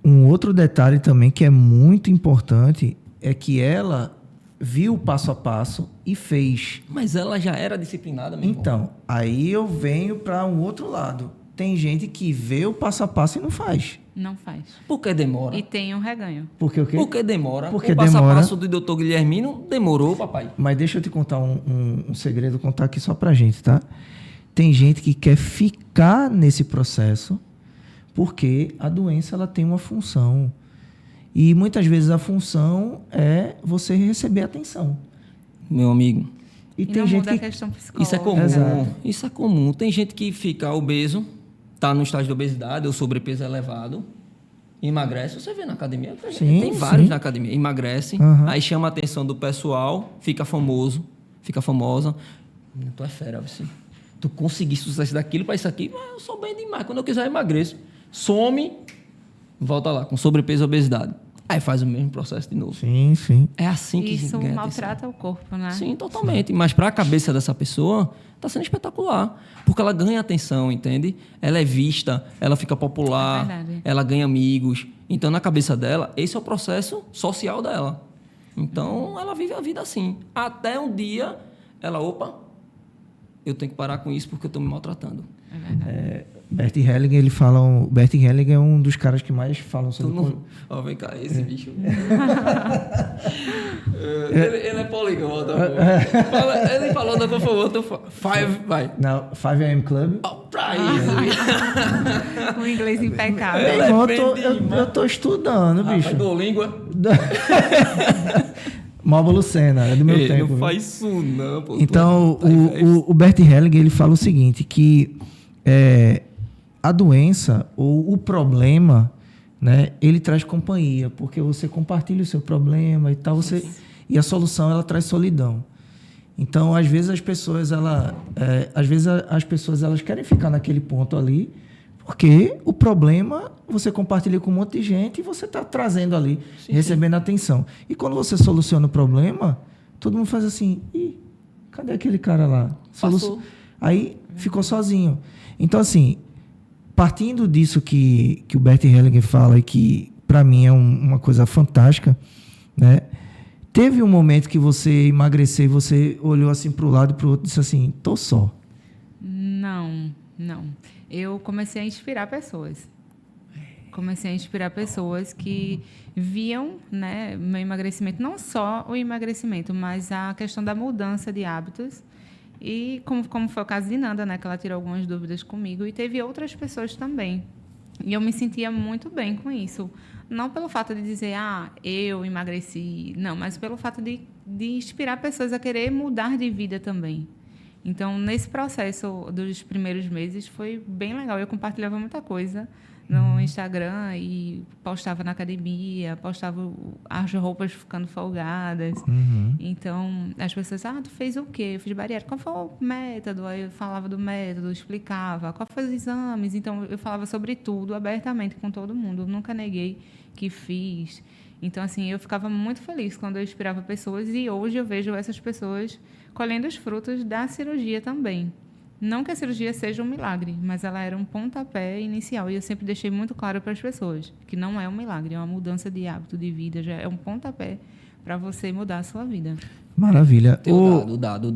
um outro detalhe também que é muito importante é que ela viu o passo a passo e fez. Mas ela já era disciplinada, meu irmão. Então, aí eu venho para um outro lado. Tem gente que vê o passo a passo e não faz. Não faz. Por que demora? E tem um reganho. Porque o quê? Por que demora? Porque o passo demora. a passo do Dr. Guilhermino demorou, papai. Mas deixa eu te contar um segredo, contar aqui só pra gente, tá? Tem gente que quer ficar nesse processo porque a doença ela tem uma função. E muitas vezes a função é você receber atenção. Meu amigo, E E tem não gente muda a que... questão psicológica. isso é comum. Exato. Isso é comum. Tem gente que fica obeso, tá no estágio de obesidade ou sobrepeso elevado, emagrece. Você vê na academia, tem vários na academia. Emagrece, aí chama a atenção do pessoal, fica famoso, fica famosa. Tu é fera, você. Tu conseguiste sucesso daquilo para isso aqui, mas eu sou bem demais. Quando eu quiser, eu emagreço. Some, volta lá, com sobrepeso e obesidade. Aí faz o mesmo processo de novo. Sim, sim. É assim que Isso ganha maltrata o corpo, né? atenção. Sim, totalmente. Mas para a cabeça dessa pessoa, está sendo espetacular. Porque ela ganha atenção, entende? Ela é vista, ela fica É popular, verdade. ela ganha amigos. Então, na cabeça dela, esse é o processo social dela. Então, ela vive a vida assim. Até um dia, ela, eu tenho que parar com isso porque eu estou me maltratando. É verdade. Bert Hellinger, ele fala... Bert Hellinger é um dos caras que mais falam Tu sobre... não... Ó, vem cá, esse bicho. ele é poliglota, pô. Ele falou da por favor, five, vai. Não, 5am Club. Ó, pra isso. Com inglês impecável. Ele é Irmão, bem eu tô estudando, bicho. Duolingo. Malva Lucena, é do meu tempo. Não viu? faz isso não, pô. Então, Tu- o Bert Hellinger, ele fala o seguinte, que a doença ou o problema, né, ele traz companhia, porque você compartilha o seu problema e tal, e a solução, ela traz solidão. Então, às vezes as pessoas, as pessoas elas querem ficar naquele ponto ali, porque o problema você compartilha com um monte de gente e você está trazendo ali, recebendo atenção. E quando você soluciona o problema, todo mundo faz assim, ih, cadê aquele cara lá? Passou. Aí ficou sozinho. Então, assim, partindo disso que o Bert Hellinger fala e que, para mim, é uma coisa fantástica, né? Teve um momento que você emagreceu e você olhou assim para o lado e para o outro e disse assim, tô só. Não. Eu comecei a inspirar pessoas. Comecei a inspirar pessoas que viam, né, meu emagrecimento, não só o emagrecimento, mas a questão da mudança de hábitos. E como foi o caso de Nanda, né, que ela tirou algumas dúvidas comigo, e teve outras pessoas também. E eu me sentia muito bem com isso. Não pelo fato de dizer, eu emagreci, não, mas pelo fato de inspirar pessoas a querer mudar de vida também. Então, nesse processo dos primeiros meses, foi bem legal. Eu compartilhava muita coisa no Instagram e postava na academia, postava as roupas ficando folgadas. Então, as pessoas, tu fez o quê? Eu fiz bariátrica. Qual foi o método? Aí eu falava do método, explicava. Qual foi os exames? Então, eu falava sobre tudo, abertamente, com todo mundo. Eu nunca neguei que fiz. Então, assim, eu ficava muito feliz quando eu inspirava pessoas e hoje eu vejo essas pessoas colhendo os frutos da cirurgia também. Não que a cirurgia seja um milagre, mas ela era um pontapé inicial. E eu sempre deixei muito claro para as pessoas que não é um milagre, é uma mudança de hábito de vida, já é um pontapé para você mudar a sua vida. Maravilha. Tem o dado.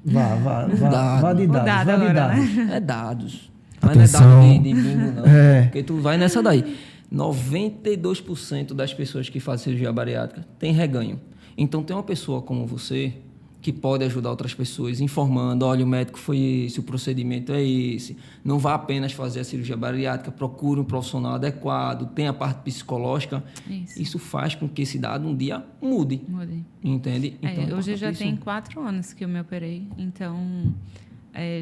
Vá de O dados, dado vá de agora, dados. né? É dados. Mas Atenção. não é dado de bingo, não. É. Porque tu vai nessa daí. 92% das pessoas que fazem cirurgia bariátrica tem reganho. Então, tem uma pessoa como você que pode ajudar outras pessoas, informando, olha, o médico foi esse, o procedimento é esse, não vá apenas fazer a cirurgia bariátrica, procure um profissional adequado, tem a parte psicológica. Isso faz com que esse dado um dia mude. Entende? Então, hoje já tem 4 anos que eu me operei, então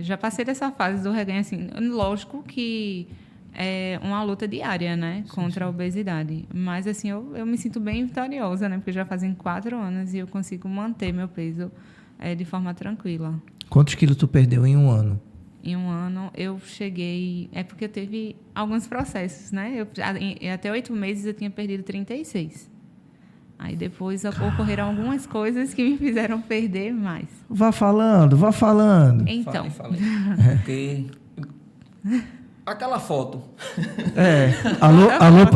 já passei dessa fase do reganho, assim, lógico que é uma luta diária, né, contra a obesidade. Mas, assim, eu me sinto bem vitoriosa, né, porque já fazem 4 anos e eu consigo manter meu peso de forma tranquila. Quantos quilos tu perdeu em um ano? Em um ano, eu cheguei... É porque eu teve alguns processos, né? Até 8 meses eu tinha perdido 36. Aí depois ocorreram algumas coisas que me fizeram perder mais. Vá falando. Então... Fale. Porque... Aquela foto.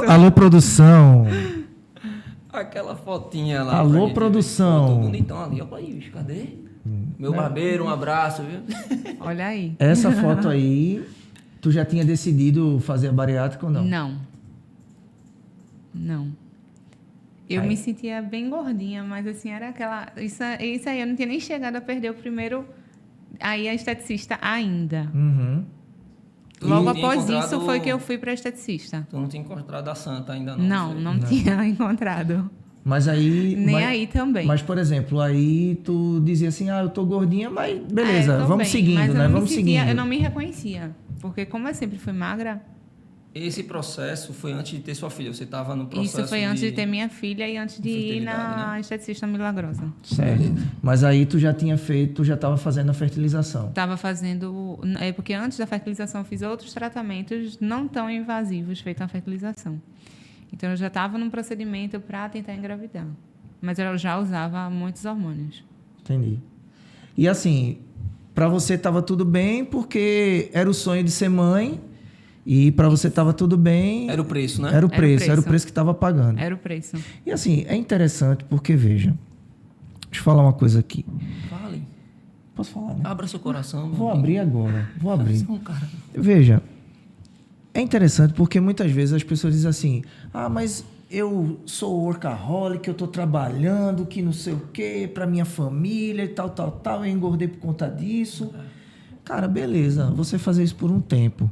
Alô, produção. Aquela fotinha lá. Alô, produção. Tô bonitão ali. Olha aí, bicho, cadê? Meu barbeiro, um abraço, viu? Olha aí. Essa foto aí, tu já tinha decidido fazer a bariátrica ou não? Não. Eu me sentia bem gordinha, mas assim, era aquela... Isso aí, eu não tinha nem chegado a perder o primeiro... Aí a esteticista ainda. Uhum. Logo após isso foi que eu fui para esteticista. Tu não tinha encontrado a santa ainda não? Não tinha encontrado. Mas aí... aí também. Mas, por exemplo, aí tu dizia assim, eu tô gordinha, mas beleza, vamos bem, seguindo, mas né? Vamos seguindo. Eu não me reconhecia. Porque como eu sempre fui magra... Esse processo foi antes de ter sua filha? Você estava no processo Isso foi antes de ter minha filha e antes de ir na esteticista milagrosa. Certo. Mas aí tu já tinha feito, tu já estava fazendo a fertilização. Estava fazendo... porque antes da fertilização eu fiz outros tratamentos não tão invasivos feitos na fertilização. Então eu já estava num procedimento para tentar engravidar. Mas eu já usava muitos hormônios. Entendi. E assim, para você estava tudo bem porque era o sonho de ser mãe... E para você estava tudo bem... Era o preço, né? Era o preço que estava pagando. Era o preço. E assim, é interessante porque, veja... Deixa eu falar uma coisa aqui. Fale. Posso falar, né? Abra seu coração. Vou abrir agora. Vou abrir. Você é um cara... Veja, é interessante porque muitas vezes as pessoas dizem assim... mas eu sou workaholic, eu estou trabalhando, que não sei o quê, para minha família e tal, eu engordei por conta disso. Cara, beleza, você fazer isso por um tempo.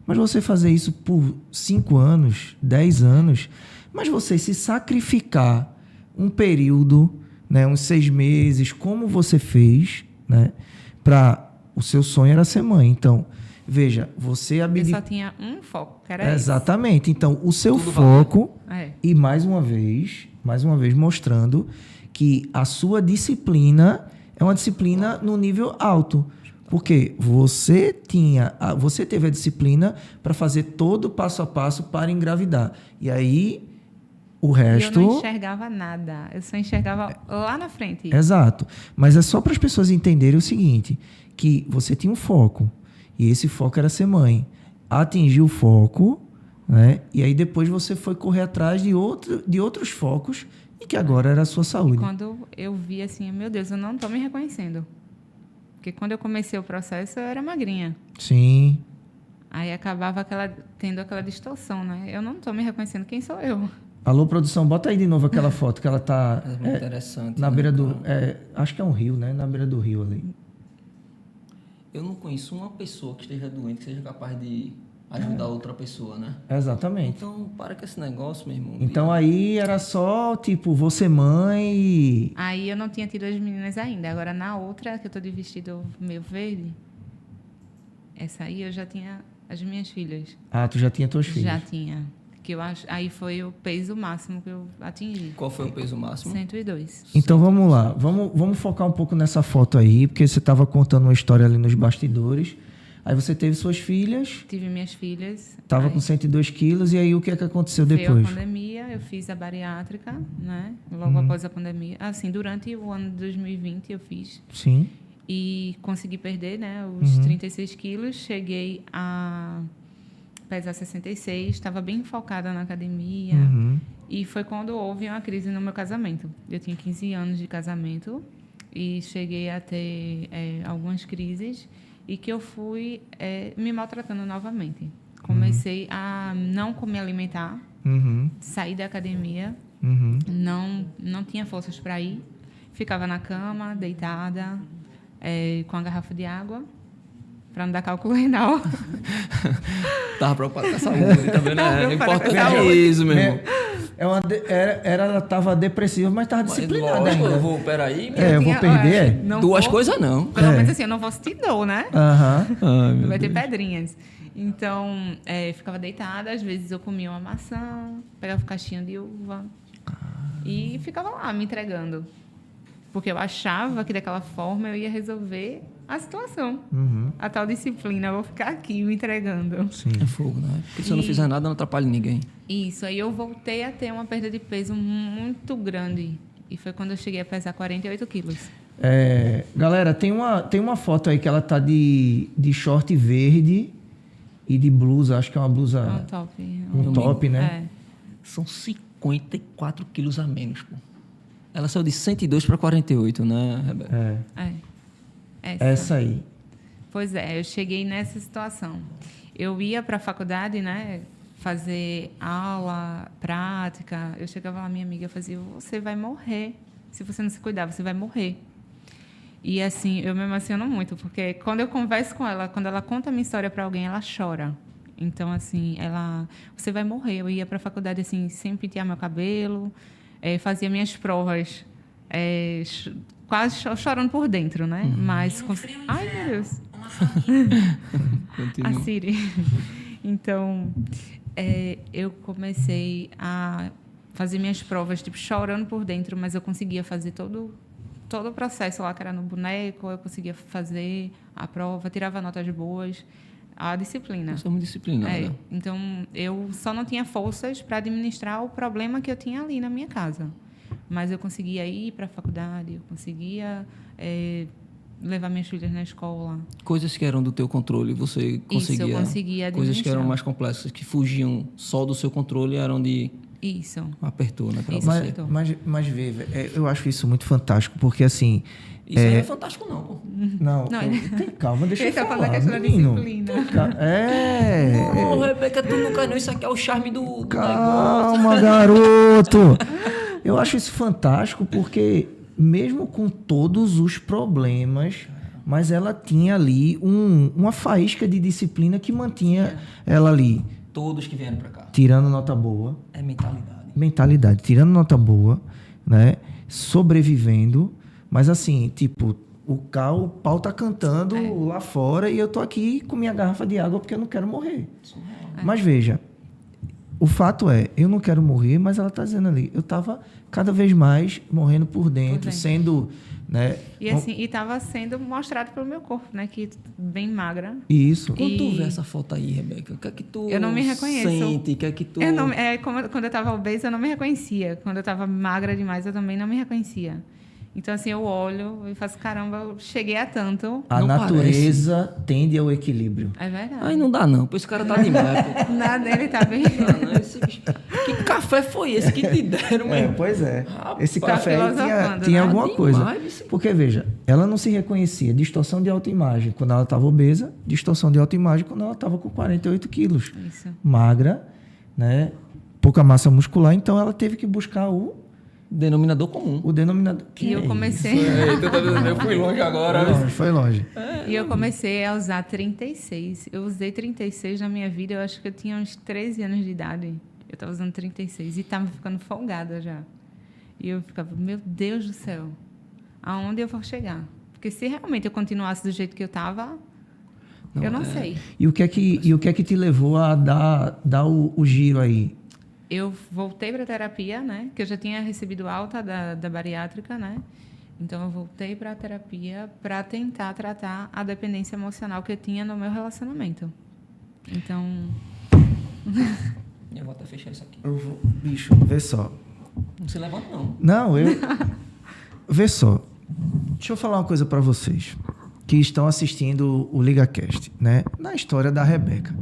Mas você fazer isso por 5 anos, 10 anos, mas você se sacrificar um período, né, uns 6 meses, como você fez, né, o seu sonho era ser mãe. Então, veja, você Eu só tinha um foco, que era exatamente. Isso. Então, o seu Tudo foco, e mais uma vez mostrando que a sua disciplina é uma disciplina no nível alto. Porque você teve a disciplina para fazer todo o passo a passo para engravidar. E aí, o resto... Eu não enxergava nada. Eu só enxergava lá na frente. Exato. Mas é só para as pessoas entenderem o seguinte, que você tinha um foco. E esse foco era ser mãe. Atingiu o foco, né? E aí depois você foi correr atrás de outros focos e que agora era a sua saúde. E quando eu vi assim, meu Deus, eu não estou me reconhecendo. Porque quando eu comecei o processo, eu era magrinha. Sim. Aí acabava tendo aquela distorção, né? Eu não estou me reconhecendo quem sou eu. Alô, produção, bota aí de novo aquela foto que ela tá... É muito interessante. Na beira do... acho que é um rio, né? Na beira do rio ali. Eu não conheço uma pessoa que esteja doente que seja capaz de ajudar outra pessoa, né? Exatamente. Então, para com esse negócio, meu irmão. Então, aí era só, tipo, você mãe e... Aí eu não tinha tido as meninas ainda. Agora, na outra, que eu tô de vestido meio verde, essa aí eu já tinha as minhas filhas. Tu já tinha tuas filhas? Já tinha. Que eu acho, aí foi o peso máximo que eu atingi. Qual foi o peso máximo? 102. Então, vamos lá. Vamos focar um pouco nessa foto aí, porque você estava contando uma história ali nos bastidores. Aí você teve suas filhas. Tive minhas filhas. Estava com 102 quilos. E aí, o que é que aconteceu depois? Veio a pandemia, eu fiz a bariátrica, né? Logo após a pandemia. Assim, durante o ano de 2020 eu fiz. Sim. E consegui perder, né? Os 36 quilos. Cheguei a pesar 66. Estava bem focada na academia. E foi quando houve uma crise no meu casamento. Eu tinha 15 anos de casamento. E cheguei a ter algumas crises. E que eu fui me maltratando novamente. Comecei a não me alimentar, sair da academia, não tinha forças para ir. ficava na cama, deitada, com a garrafa de água, para não dar cálculo renal. Tava preocupado com a saúde, tá vendo? Tava É preocupada com a importante saúde. isso, meu irmão. Ela estava depressiva, mas estava disciplinada Lógico, ainda. eu vou, peraí. Eu vou perder. Não Duas vou- coisas não. Pelo menos assim, eu não vou sentir dor, né? Aham. Ai, meu Vai ter Deus. pedrinhas. Então, ficava deitada, às vezes eu comia uma maçã, pegava um caixinha de uva e ficava lá me entregando. Porque eu achava que daquela forma eu ia resolver a situação. Uhum. A tal disciplina, eu vou ficar aqui me entregando. Sim. É fogo, né? Porque se eu não fizer nada, eu não atrapalho ninguém. Isso, aí eu voltei a ter uma perda de peso muito grande. E foi quando eu cheguei a pesar 48 quilos. Galera, tem uma foto aí que ela tá de short verde e de blusa. Acho que é uma É um blusa... top. Um top, né? São 54 quilos a menos, pô. Ela saiu de 102 para 48, né, Rebeca? Essa aí. Pois é, eu cheguei nessa situação. Eu ia para a faculdade, né, fazer aula, prática. Eu chegava lá, minha amiga fazia: você vai morrer. Se você não se cuidar, você vai morrer. E assim, eu me emociono muito, porque quando eu converso com ela, quando ela conta a minha história para alguém, ela chora. Então, assim, você vai morrer. Eu ia para a faculdade, assim, sem pentear meu cabelo, fazia minhas provas, quase chorando por dentro, né? Mas... Ai, meu Deus! Continua. A Siri. Então, eu comecei a fazer minhas provas, tipo, chorando por dentro, mas eu conseguia fazer todo o processo lá, que era no boneco, eu conseguia fazer a prova, tirava notas boas, a disciplina. Você é muito disciplinada. Então, eu só não tinha forças para administrar o problema que eu tinha ali na minha casa. Mas eu conseguia ir para a faculdade, eu conseguia levar minhas filhas na escola. Coisas que eram do teu controle, você conseguia... eu conseguia Coisas que eram administrar. mais complexas, que fugiam só do seu controle, eram de... Isso. Apertou, né, pra Isso. você. Mas vê, eu acho isso muito fantástico, porque assim... Isso aí não é fantástico, não, pô. Não, Não, tem calma, deixa eu Ele tá falar, falando da questão da menino. disciplina. Não, Rebeca, tu nunca não. Isso aqui é o charme do negócio. Calma, garoto. Eu acho isso fantástico porque, mesmo com todos os problemas, mas ela tinha ali uma faísca de disciplina que mantinha ela ali, Todos que vieram pra cá. tirando nota boa, É mentalidade, tirando nota boa, né? Sobrevivendo, mas assim, tipo, o pau tá cantando lá fora e eu tô aqui com minha garrafa de água porque eu não quero morrer. Mas veja, o fato é, eu não quero morrer, mas ela tá dizendo ali, eu tava cada vez mais morrendo por dentro, sendo, né? E assim, estava sendo mostrado pelo meu corpo, né? Que bem magra. Isso. Quando tu vê essa foto aí, Rebeca, o que é que tu Eu não me reconheço. sente? O que é que tu... Quando eu estava obesa, eu não me reconhecia. Quando eu estava magra demais, eu também não me reconhecia. Então, assim, eu olho e faço, caramba, eu cheguei a tanto. A Não natureza tende ao equilíbrio. É verdade. Ai, não dá não, pô, esse cara tá demais, pô. Nada dele tá bem. Não, não, que café foi esse que te deram, meu? Pois é. Rapaz, Esse café aí filosofando, tinha né? alguma Demais, coisa. isso. Porque, veja, ela não se reconhecia. Distorção de autoimagem quando ela estava obesa, distorção de autoimagem quando ela estava com 48 quilos. Isso. Magra, né? Pouca massa muscular, então ela teve que buscar o Denominador comum. denominador. E eu comecei. Eita, tá vendo? Eu fui longe agora. Foi longe. E eu comecei a usar 36. Eu usei 36 na minha vida, eu acho que eu tinha uns 13 anos de idade. Eu estava usando 36 e estava ficando folgada já. E eu ficava, meu Deus do céu, aonde eu vou chegar? Porque se realmente eu continuasse do jeito que eu estava, eu não sei. E o que é que te levou a dar o giro aí? Eu voltei para a terapia, né? Que eu já tinha recebido alta da bariátrica, né? Então, eu voltei para a terapia para tentar tratar a dependência emocional que eu tinha no meu relacionamento. Então... Eu vou até fechar isso aqui. Bicho, vê só. Não se levanta, não. Não, vê só. Deixa eu falar uma coisa para vocês que estão assistindo o LigaCast, né? Na história da Rebeca.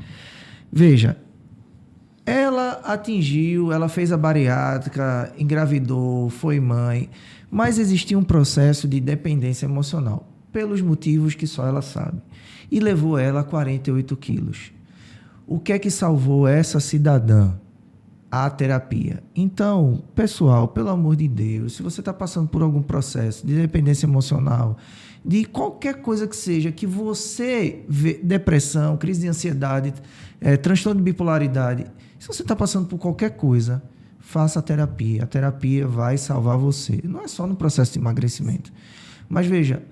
Veja, ela fez a bariátrica, engravidou, foi mãe, mas existia um processo de dependência emocional, pelos motivos que só ela sabe, e levou ela a 48 quilos. O que é que salvou essa cidadã? à terapia. Então, pessoal, pelo amor de Deus, se você está passando por algum processo de dependência emocional, de qualquer coisa que seja, que você vê, depressão, crise de ansiedade, transtorno de bipolaridade, se você está passando por qualquer coisa, faça a terapia. A terapia vai salvar você. Não é só no processo de emagrecimento. Mas veja,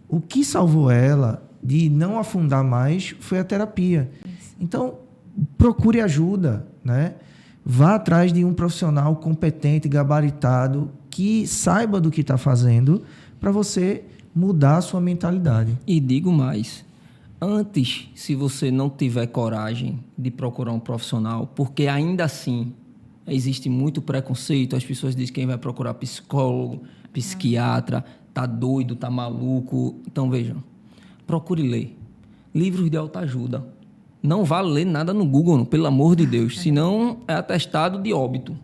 o que salvou ela de não afundar mais foi a terapia. Então, procure ajuda, né? Vá atrás de um profissional competente, gabaritado, que saiba do que está fazendo para você mudar a sua mentalidade. E digo mais, antes, se você não tiver coragem de procurar um profissional, porque ainda assim existe muito preconceito, as pessoas dizem que quem vai procurar psicólogo, psiquiatra, tá doido, tá maluco. Então, vejam, procure ler livros de autoajuda. Não vale ler nada no Google, não, pelo amor de Deus, senão é atestado de óbito.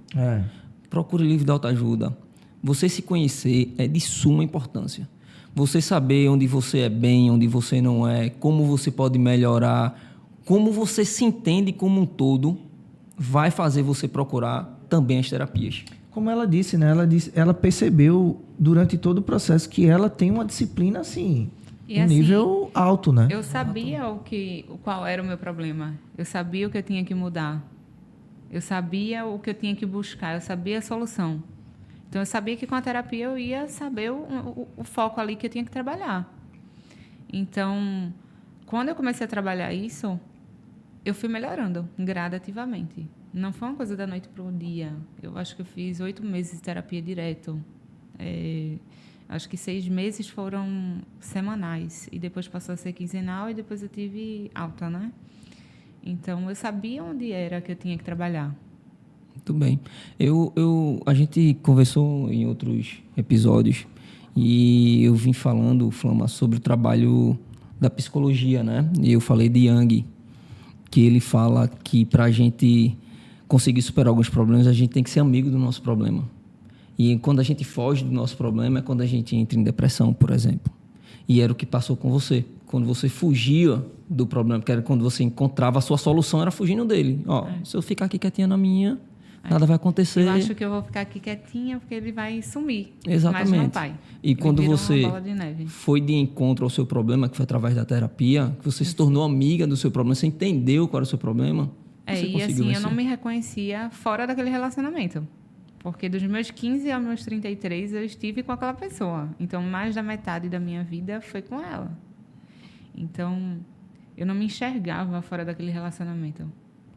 Procure livro de autoajuda. Você se conhecer é de suma importância. Você saber onde você é bem, onde você não é, como você pode melhorar, como você se entende como um todo, vai fazer você procurar também as terapias. Como ela disse, né? Ela percebeu durante todo o processo que ela tem uma disciplina assim, nível alto, né? Eu sabia qual era o meu problema. Eu sabia o que eu tinha que mudar. Eu sabia o que eu tinha que buscar. Eu sabia a solução. Então, eu sabia que com a terapia eu ia saber o foco ali que eu tinha que trabalhar. Então, quando eu comecei a trabalhar isso, eu fui melhorando gradativamente. Não foi uma coisa da noite para o dia. Eu acho que eu fiz 8 meses de terapia direto. Acho que 6 meses foram semanais. E depois passou a ser quinzenal e depois eu tive alta, né? Então, eu sabia onde era que eu tinha que trabalhar. Muito bem. A gente conversou em outros episódios e eu vim falando, Flama, sobre o trabalho da psicologia, né? E eu falei de Jung, que ele fala que para a gente conseguir superar alguns problemas, a gente tem que ser amigo do nosso problema. E quando a gente foge do nosso problema é quando a gente entra em depressão, por exemplo. E era o que passou com você. Quando você fugia do problema, porque era quando você encontrava a sua solução, era fugindo dele. Se eu ficar aqui quietinha na minha, nada vai acontecer. Eu acho que eu vou ficar aqui quietinha porque ele vai sumir. Exatamente. Mas não vai. E quando você de foi de encontro ao seu problema, que foi através da terapia, que você se tornou amiga do seu problema, você entendeu qual era o seu problema, você conseguiu vencer. Eu não me reconhecia fora daquele relacionamento. Porque dos meus 15 aos meus 33, eu estive com aquela pessoa. Então, mais da metade da minha vida foi com ela. Então, eu não me enxergava fora daquele relacionamento.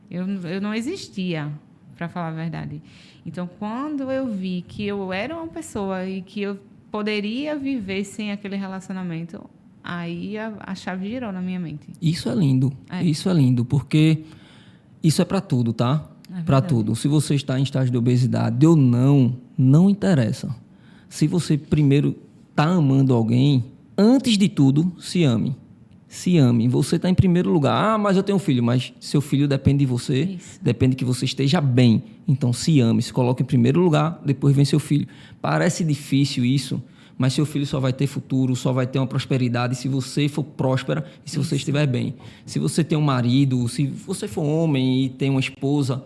Eu não existia, para falar a verdade. Então, quando eu vi que eu era uma pessoa e que eu poderia viver sem aquele relacionamento, aí a chave girou na minha mente. Isso é lindo. Isso é lindo, porque isso é para tudo, tá? Para tudo. Se você está em estágio de obesidade ou não interessa. Se você primeiro está amando alguém, antes de tudo, se ame. Se ame. Você está em primeiro lugar. Mas eu tenho um filho. Mas seu filho depende de você. Isso. Depende que você esteja bem. Então, se ame. Se coloque em primeiro lugar, depois vem seu filho. Parece difícil isso, mas seu filho só vai ter futuro, só vai ter uma prosperidade se você for próspera e se você estiver bem. Se você tem um marido, se você for homem e tem uma esposa,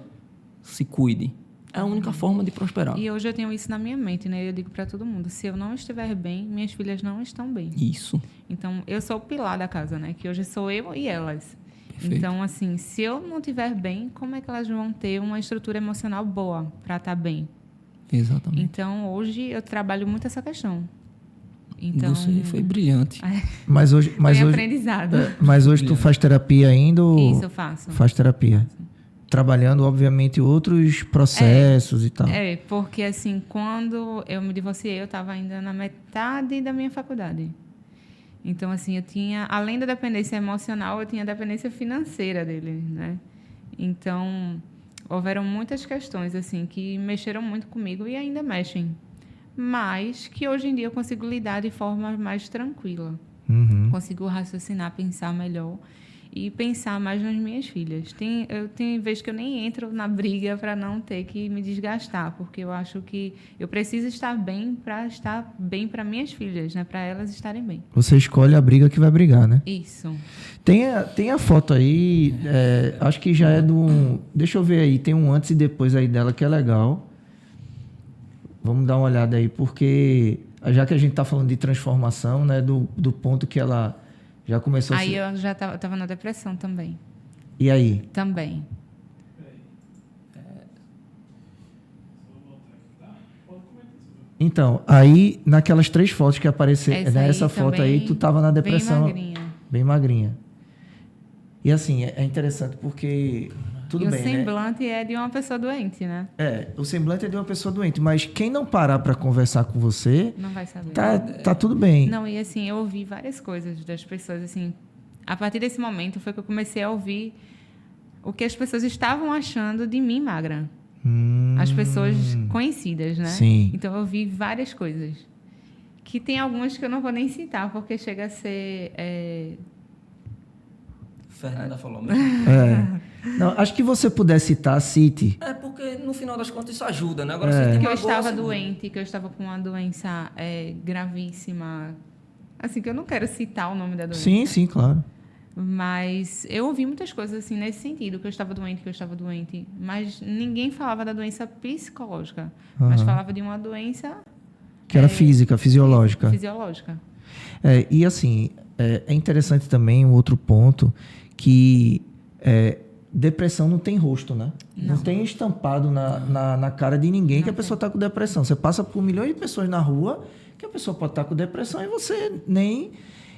se cuide. É a única forma de prosperar. E hoje eu tenho isso na minha mente, né? Eu digo para todo mundo, se eu não estiver bem, minhas filhas não estão bem. Isso. Então, eu sou o pilar da casa, né? Que hoje sou eu e elas. Perfeito. Então, assim, se eu não estiver bem, como é que elas vão ter uma estrutura emocional boa para estar bem? Exatamente. Então, hoje eu trabalho muito essa questão. Então, você foi brilhante. Mas hoje, aprendizado. Mas hoje tu faz terapia ainda ou... Isso, eu faço. Faz terapia. Trabalhando, obviamente, outros processos e tal. Porque assim, quando eu me divorciei, eu estava ainda na metade da minha faculdade. Então, assim, eu tinha, além da dependência emocional, eu tinha a dependência financeira dele, né? Então, houveram muitas questões, assim, que mexeram muito comigo e ainda mexem. Mas que hoje em dia eu consigo lidar de forma mais tranquila. Uhum. Consigo raciocinar, pensar melhor. e pensar mais nas minhas filhas. Eu tenho vezes que eu nem entro na briga para não ter que me desgastar, porque eu acho que eu preciso estar bem para minhas filhas, né? Para elas estarem bem. Você escolhe a briga que vai brigar, né? Isso. Tem a foto aí, acho que já é do... Deixa eu ver aí, tem um antes e depois aí dela que é legal. Vamos dar uma olhada aí, porque já que a gente está falando de transformação, né? Do ponto que ela já começou Aí eu já estava na depressão também. E aí? Também. Então, aí naquelas 3 fotos que apareceram, nessa aí foto aí, tu tava na depressão. Bem magrinha. Bem magrinha. E assim, é interessante porque tudo bem, o semblante é de uma pessoa doente, né? O semblante é de uma pessoa doente, mas quem não parar para conversar com você, não vai saber. Tá tudo bem. Não, e assim, eu ouvi várias coisas das pessoas, assim, a partir desse momento foi que eu comecei a ouvir o que as pessoas estavam achando de mim magra. As pessoas conhecidas, né? Sim. Então eu ouvi várias coisas. Que tem algumas que eu não vou nem citar, porque chega a ser... Fernanda falou mesmo. Não, acho que você puder citar, cite. Porque no final das contas isso ajuda, né? Agora que eu estava doente, que eu estava com uma doença gravíssima. Assim, que eu não quero citar o nome da doença. Sim, claro. Mas eu ouvi muitas coisas assim nesse sentido, que eu estava doente. Mas ninguém falava da doença psicológica. Mas falava de uma doença... Que era física, fisiológica. Fisiológica. E assim, é interessante também um outro ponto, que depressão não tem rosto, né? Não tem estampado na cara de ninguém que a pessoa está com depressão. Você passa por milhões de pessoas na rua que a pessoa pode estar com depressão e você nem...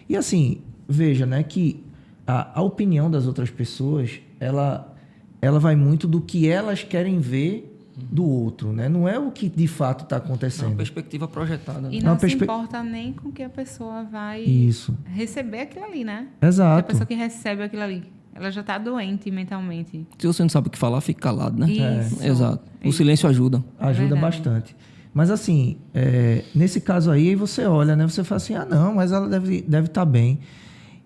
E assim, veja, né, que a opinião das outras pessoas, ela vai muito do que elas querem ver do outro, né? Não é o que de fato está acontecendo. É uma perspectiva projetada. Né? E não se importa nem com que a pessoa vai receber aquilo ali, né? Exato. A pessoa que recebe aquilo ali, ela já está doente mentalmente. Se você não sabe o que falar, fica calado, né? Isso. Exato. O silêncio ajuda. Ajuda bastante. Mas assim, nesse caso aí, você olha, né? Você fala assim, não, mas ela deve estar bem.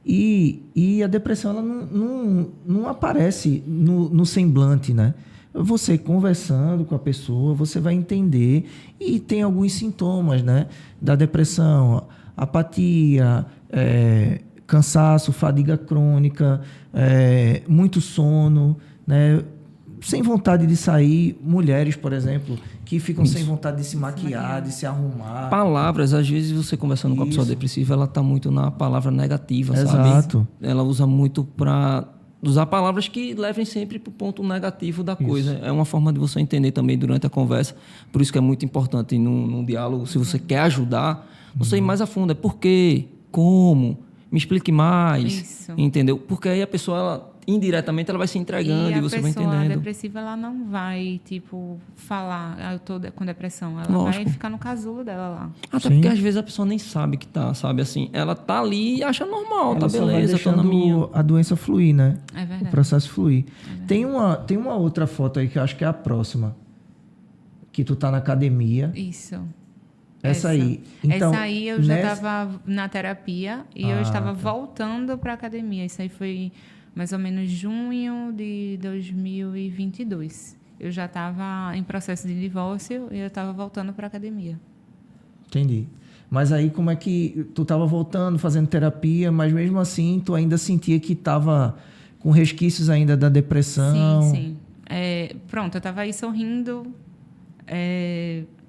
E a depressão, ela não aparece no semblante, né? Você conversando com a pessoa, você vai entender. E tem alguns sintomas, né? Da depressão, apatia, cansaço, fadiga crônica, muito sono, né? Sem vontade de sair. Mulheres, por exemplo, que ficam sem vontade de se maquiar, de se arrumar. Palavras, às vezes você conversando com a pessoa depressiva, ela está muito na palavra negativa, sabe? Exato. Ela usa muito para usar palavras que levem sempre para o ponto negativo da coisa. É uma forma de você entender também durante a conversa. Por isso que é muito importante num diálogo, se você quer ajudar, você ir mais a fundo. Por quê? Como? Me explique mais. Isso. Entendeu? Porque aí a pessoa... indiretamente ela vai se entregando e você vai entendendo. A pessoa depressiva, ela não vai, falar, eu tô com depressão. Ela vai ficar no casulo dela lá. Até porque às vezes a pessoa nem sabe que tá, sabe? Assim, ela tá ali e acha normal, ela tá beleza, tô na minha. A doença fluir, né? É verdade. O processo fluir. Tem uma outra foto aí que eu acho que é a próxima. Que tu tá na academia. Isso. Essa aí. Então, essa aí eu já estava na terapia e eu estava voltando para a academia. Isso aí foi... mais ou menos junho de 2022. Eu já estava em processo de divórcio e eu estava voltando para a academia. Entendi. Mas aí como é que... Tu estava voltando, fazendo terapia, mas mesmo assim tu ainda sentia que estava com resquícios ainda da depressão? Sim. Pronto, eu estava aí sorrindo,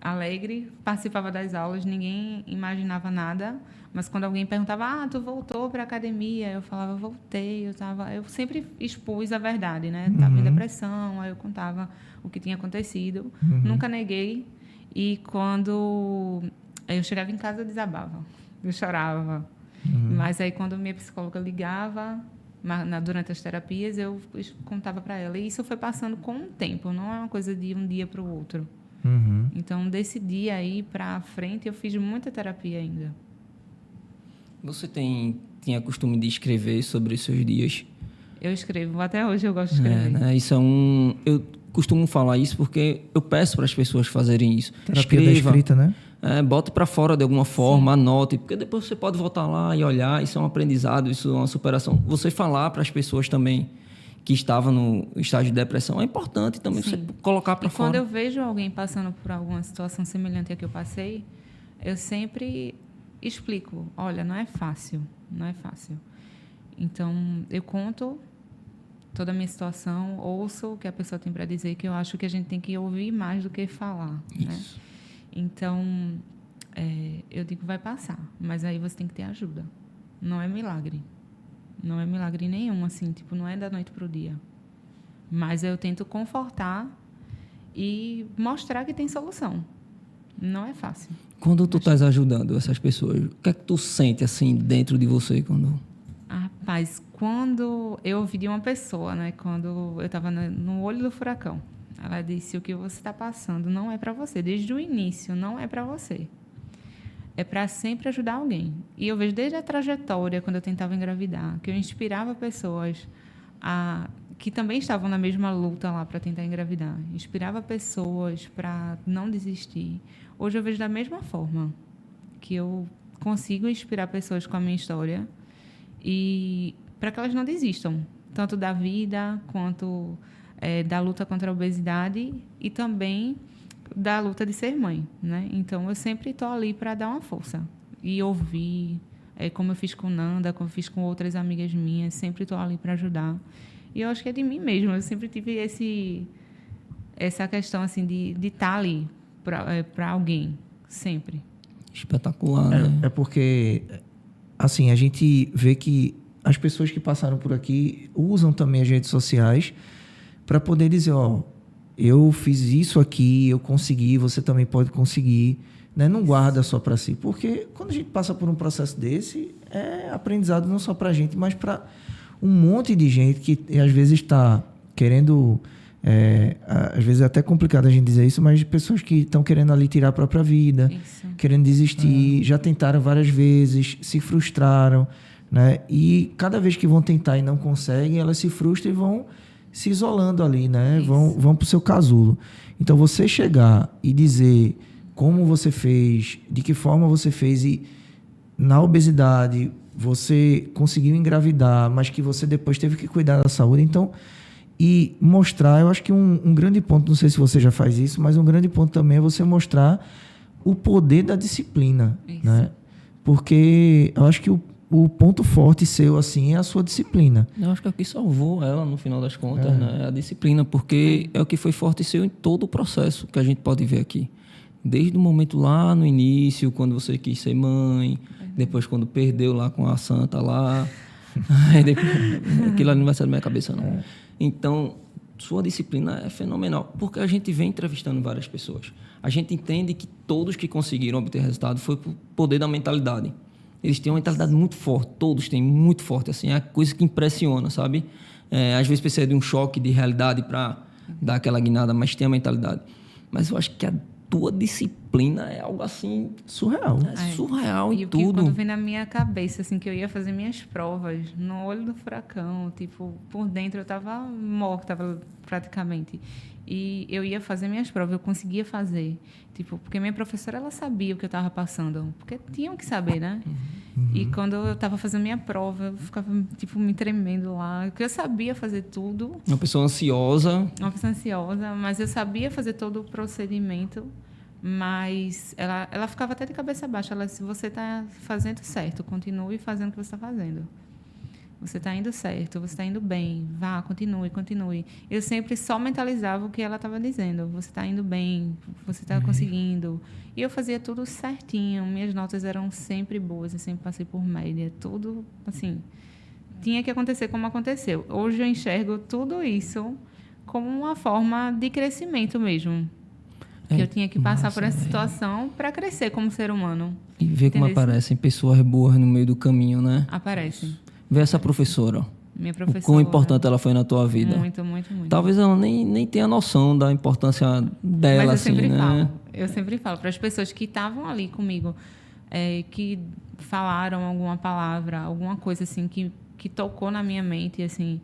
alegre, participava das aulas, ninguém imaginava nada. Mas quando alguém perguntava, tu voltou para a academia? Eu falava, voltei. Eu sempre expus a verdade, né? Estava em depressão, aí eu contava o que tinha acontecido. Nunca neguei. E quando eu chegava em casa, eu desabava. Eu chorava. Mas aí quando minha psicóloga ligava, durante as terapias, eu contava para ela. E isso foi passando com o tempo, não é uma coisa de um dia para o outro. Então, desse dia aí para frente, eu fiz muita terapia ainda. Você tinha costume de escrever sobre os seus dias? Eu escrevo, até hoje eu gosto de escrever. Né? Isso eu costumo falar isso porque eu peço para as pessoas fazerem isso. Terapia da escrita, né? Bota para fora de alguma forma, anote, porque depois você pode voltar lá e olhar, isso é um aprendizado, isso é uma superação. Você falar para as pessoas também que estavam no estágio de depressão é importante também você colocar para fora. Quando eu vejo alguém passando por alguma situação semelhante à que eu passei, eu sempre explico, olha, não é fácil. Então, eu conto toda a minha situação, ouço o que a pessoa tem para dizer, que eu acho que a gente tem que ouvir mais do que falar. Isso. Né? Então, eu digo, vai passar, mas aí você tem que ter ajuda. Não é milagre. Não é milagre nenhum, assim, tipo, não é da noite para o dia. Mas eu tento confortar e mostrar que tem solução. Não é fácil. Quando tu estás ajudando essas pessoas, o que é que tu sente, assim, dentro de você quando... Rapaz, quando eu ouvi de uma pessoa, né, quando eu estava no olho do furacão, ela disse, o que você está passando não é para você. Desde o início, não é para você. É para sempre ajudar alguém. E eu vejo desde a trajetória, quando eu tentava engravidar, que eu inspirava pessoas que também estavam na mesma luta lá para tentar engravidar. Inspirava pessoas para não desistir. Hoje eu vejo da mesma forma, que eu consigo inspirar pessoas com a minha história e para que elas não desistam, tanto da vida quanto da luta contra a obesidade e também da luta de ser mãe, né? Então, eu sempre estou ali para dar uma força e ouvir, como eu fiz com Nanda, como eu fiz com outras amigas minhas, sempre estou ali para ajudar. E eu acho que é de mim mesma, eu sempre tive essa questão assim de estar ali para alguém, sempre. Espetacular, né? É porque, assim, a gente vê que as pessoas que passaram por aqui usam também as redes sociais para poder dizer, ó, eu fiz isso aqui, eu consegui, você também pode conseguir, né? Não guarda só para si, porque quando a gente passa por um processo desse, é aprendizado não só para a gente, mas para um monte de gente que às vezes está querendo, às vezes é até complicado a gente dizer isso, mas pessoas que estão querendo ali tirar a própria vida, querendo desistir, já tentaram várias vezes, se frustraram, né? E cada vez que vão tentar e não conseguem, elas se frustram e vão se isolando ali, né? Vão para o seu casulo. Então, você chegar e dizer como você fez, de que forma você fez e na obesidade você conseguiu engravidar, mas que você depois teve que cuidar da saúde. Então, e mostrar, eu acho que um grande ponto, não sei se você já faz isso, mas um grande ponto também é você mostrar o poder da disciplina, né? Porque eu acho que o ponto forte seu, assim, é a sua disciplina. Eu acho que é o que salvou ela, no final das contas, né? A disciplina, porque é o que foi forte seu em todo o processo que a gente pode ver aqui. Desde o momento lá no início, quando você quis ser mãe, depois quando perdeu lá com a santa lá, aquilo ali não vai sair da minha cabeça, não. Então, sua disciplina é fenomenal, porque a gente vem entrevistando várias pessoas. A gente entende que todos que conseguiram obter resultado foi por poder da mentalidade. Eles têm uma mentalidade muito forte, todos têm muito forte, assim, é a coisa que impressiona, sabe? Às vezes precisa de um choque de realidade para dar aquela guinada, mas tem a mentalidade. Mas eu acho que a tua disciplina é algo assim surreal. Surreal em e tudo. Quando vem na minha cabeça, assim, que eu ia fazer minhas provas no olho do furacão, tipo, por dentro eu estava morta praticamente. E eu ia fazer minhas provas, eu conseguia fazer. Tipo, porque minha professora, ela sabia o que eu estava passando. Porque tinham que saber, né? E quando eu estava fazendo minha prova, eu ficava, tipo, me tremendo lá. Porque eu sabia fazer tudo. Uma pessoa ansiosa. Mas eu sabia fazer todo o procedimento. Mas ela ficava até de cabeça baixa. Ela disse, você está fazendo certo, continue fazendo o que você está fazendo. Você está indo certo, você está indo bem, vá, continue. Eu sempre só mentalizava o que ela estava dizendo. Você está indo bem, você está conseguindo. E eu fazia tudo certinho, minhas notas eram sempre boas, eu sempre passei por média, tudo assim. Tinha que acontecer como aconteceu. Hoje eu enxergo tudo isso como uma forma de crescimento mesmo. Que eu tinha que passar por essa situação para crescer como ser humano. E ver como aparecem pessoas boas no meio do caminho, né? Aparecem. Vê essa professora. Minha professora. O quão importante ela foi na tua vida. Muito. Talvez ela nem tenha noção da importância dela, mas assim, eu sempre falo para as pessoas que estavam ali comigo, que falaram alguma palavra, alguma coisa assim que tocou na minha mente, assim,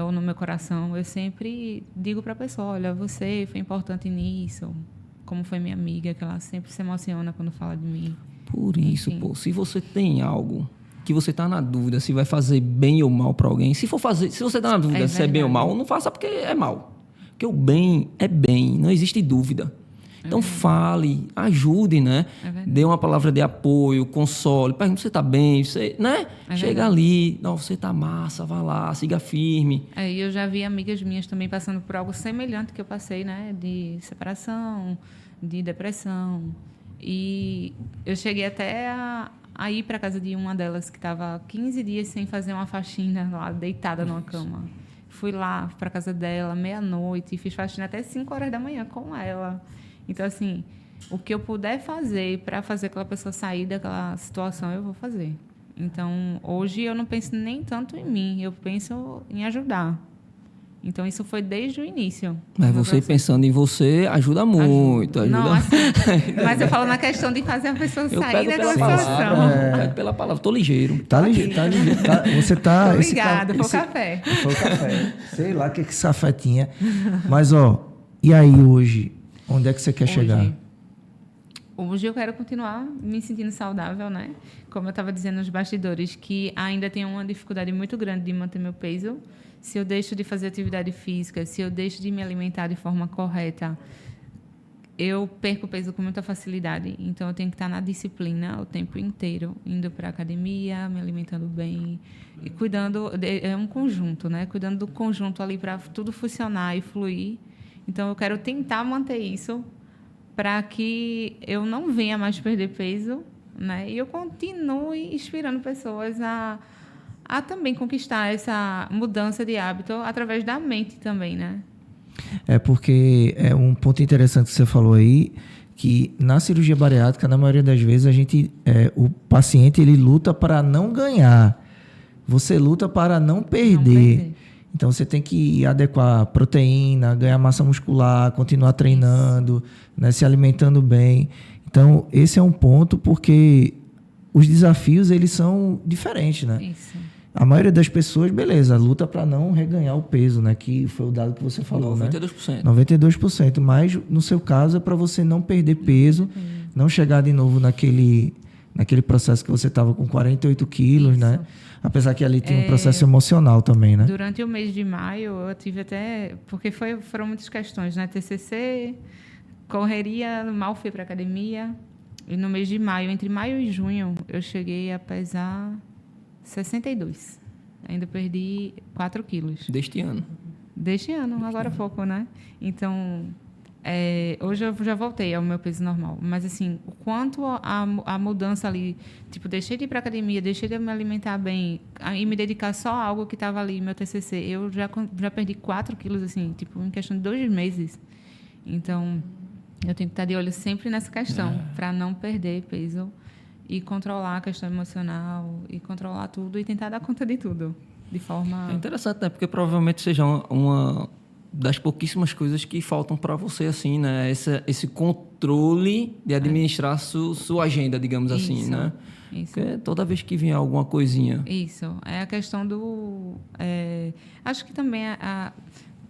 ou no meu coração, eu sempre digo para a pessoa, olha, você foi importante nisso, como foi minha amiga, que ela sempre se emociona quando fala de mim. Por isso, Enfim. pô, se você tem algo que você tá na dúvida se vai fazer bem ou mal para alguém, se você tá na dúvida se é bem ou verdade. mal, não faça porque é mal. Porque o bem é bem, não existe dúvida. Então fale, ajude, né? verdade. Dê uma palavra de apoio, console, pergunte se você tá bem, você, né? Chega verdade. ali, não, você tá massa, vá lá, siga firme. E eu já vi amigas minhas também passando por algo semelhante que eu passei, né? De separação, de depressão. E eu cheguei até a ir para casa de uma delas que estava 15 dias sem fazer uma faxina lá, deitada numa cama. Fui lá para casa dela, meia-noite, e fiz faxina até 5 horas da manhã com ela. Então, assim, o que eu puder fazer para fazer aquela pessoa sair daquela situação, eu vou fazer. Então, hoje eu não penso nem tanto em mim, eu penso em ajudar. Então, isso foi desde o início. Mas você pensando em você ajuda muito. Ajuda. Não, assim, mas eu falo na questão de fazer a pessoa Eu sair pego daquela pela situação. palavra, pego pela palavra, tô ligeiro. Tá ligeiro, você tá... Obrigada, foi o café. Foi o café. Sei lá o que esse café tinha. Mas, ó, e aí hoje? Onde é que você quer chegar? Hoje eu quero continuar me sentindo saudável, né? Como eu estava dizendo nos bastidores, que ainda tenho uma dificuldade muito grande de manter meu peso. Se eu deixo de fazer atividade física, se eu deixo de me alimentar de forma correta, eu perco peso com muita facilidade. Então, eu tenho que estar na disciplina o tempo inteiro, indo para a academia, me alimentando bem e cuidando. É um conjunto, né? Cuidando do conjunto ali para tudo funcionar e fluir. Então, eu quero tentar manter isso para que eu não venha mais perder peso, né? E eu continue inspirando pessoas a também conquistar essa mudança de hábito através da mente também, né? É porque é um ponto interessante que você falou aí, que na cirurgia bariátrica, na maioria das vezes, o paciente ele luta para não ganhar. Você luta para não perder. Então, você tem que adequar proteína, ganhar massa muscular, continuar treinando, né, se alimentando bem. Então, esse é um ponto porque os desafios, eles são diferentes, né? Isso. A maioria das pessoas, beleza, luta para não reganhar o peso, né? Que foi o dado que você falou, 92%. Né? 92%. Mas, no seu caso, é para você não perder peso, não chegar de novo naquele processo que você estava com 48 quilos, né? Apesar que ali tinha um processo emocional também, né? Durante o mês de maio, eu tive até... Porque foram muitas questões, né? TCC, correria, mal fui para academia. E no mês de maio, entre maio e junho, eu cheguei a pesar 62. Ainda perdi 4 quilos. Deste ano. Deste ano, agora há pouco, né? Então, hoje eu já voltei ao meu peso normal. Mas, assim, o quanto a mudança ali... Tipo, deixei de ir para academia, deixei de me alimentar bem e me dedicar só a algo que estava ali, meu TCC. Eu já perdi 4 quilos, assim, tipo, em questão de 2 meses. Então, eu tenho que estar de olho sempre nessa questão, para não perder peso e controlar a questão emocional e controlar tudo e tentar dar conta de tudo, de forma... É interessante, né? Porque provavelmente seja uma das pouquíssimas coisas que faltam para você, assim, né? Esse controle de administrar sua agenda, digamos assim, né? Isso. Porque toda vez que vier alguma coisinha... Isso. É a questão do... acho que também,